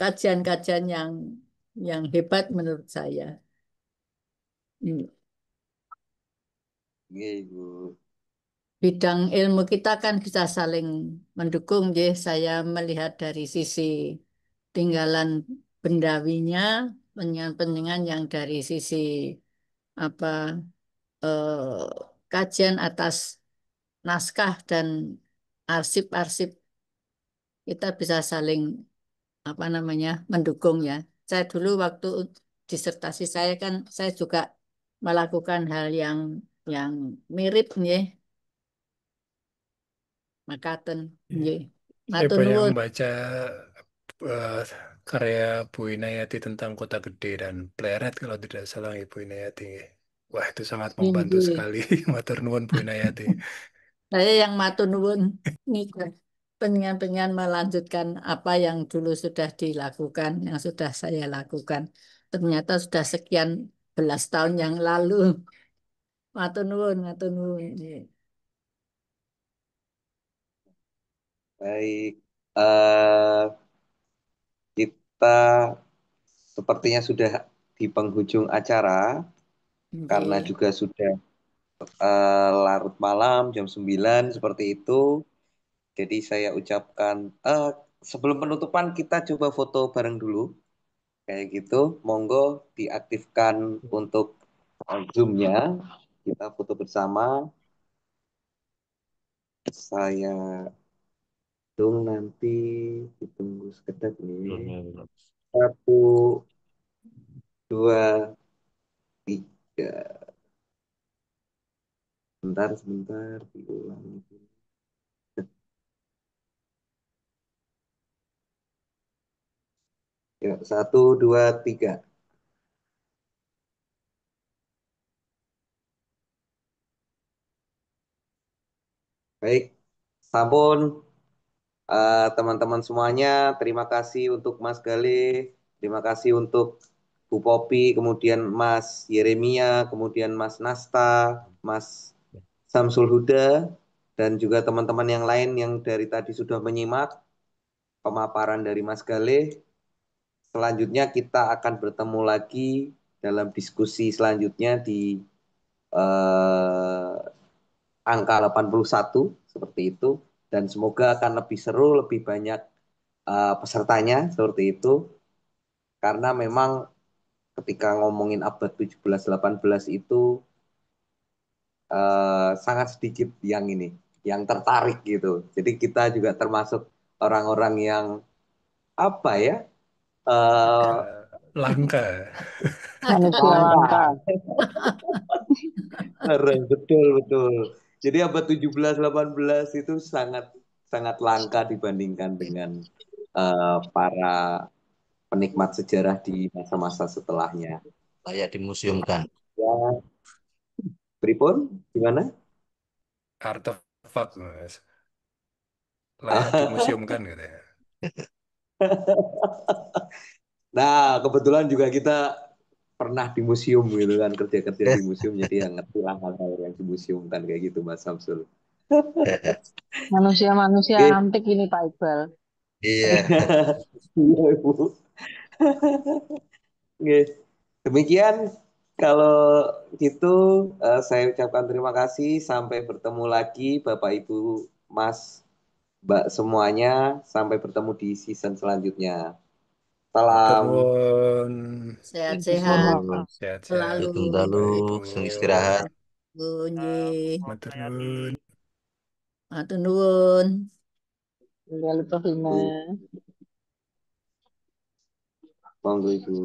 kajian-kajian yang hebat menurut saya. Hmm. Iya, Ibu. Bidang ilmu kita kan bisa saling mendukung, ya. Saya melihat dari sisi tinggalan bendawinya, penyengan-penyengan yang dari sisi apa kajian atas naskah dan arsip-arsip, kita bisa saling apa namanya mendukung, ya. Saya dulu waktu disertasi saya kan saya juga melakukan hal yang mirip, ya, makaten, Iya. ya. Saya Matur banyak nuwun. membaca eh, karya Bu Inayati tentang Kota Gede dan Pleret kalau tidak salah Ibu Inayati. Wah, itu sangat membantu Nggih. sekali. Matur nuwun Bu Inayati. Saya yang matur nuwun nih, pengen melanjutkan apa yang dulu sudah dilakukan, yang sudah saya lakukan. Ternyata sudah sekian belas tahun yang lalu. Matur nuwun, matur nuwun. Nggih. Baik, eh kita sepertinya sudah di penghujung acara karena Nggih. juga sudah larut malam jam 9 seperti itu. Jadi saya ucapkan sebelum penutupan kita coba foto bareng dulu kayak gitu. Monggo diaktifkan untuk Zoom-nya. Kita foto bersama. Saya dong nanti ditunggu sekedar nih. Satu, dua, tiga. Sebentar, sebentar. Diulang. Ya, satu, dua, tiga. Baik, sampun teman-teman semuanya. Terima kasih untuk Mas Galih, terima kasih untuk Bu Popi, kemudian Mas Yeremia, kemudian Mas Nasta, Mas Samsul Huda, dan juga teman-teman yang lain yang dari tadi sudah menyimak pemaparan dari Mas Galih. Selanjutnya kita akan bertemu lagi dalam diskusi selanjutnya di eh, angka 81 seperti itu, dan semoga akan lebih seru, lebih banyak pesertanya seperti itu, karena memang ketika ngomongin abad 17-18 itu sangat sedikit yang ini yang tertarik gitu. Jadi kita juga termasuk orang-orang yang apa ya, eh Langka. Manusia langka. langka. Betul, betul. Jadi abad 17-18 itu sangat sangat langka dibandingkan dengan para penikmat sejarah di masa-masa setelahnya. Layak dimuseumkan. Ya, pripun gimana? Artefak, Mas. Layak dimuseumkan katanya. Nah, kebetulan juga kita pernah di museum gitu kan, kerja-kerja di museum, jadi yang ngerti lah hal-hal yang di museum kan kayak gitu Mas Samsul. Manusia-manusia Oke, antik ini Pak Iqbal. Iya. Iya, Ibu. Oke. Demikian kalau gitu saya ucapkan terima kasih. Sampai bertemu lagi Bapak Ibu, Mas, Mbak semuanya. Sampai bertemu di season selanjutnya. Matur Salam. nuwun. Thank you so much. Sehat-sehat Sehat-sehat. selalu. Betul dalu, Bapak Ibu. sing istirahat. Bunyi. Matur nuwun. Matur nuwun. Jangan lupa Vina. Monggo Ibu.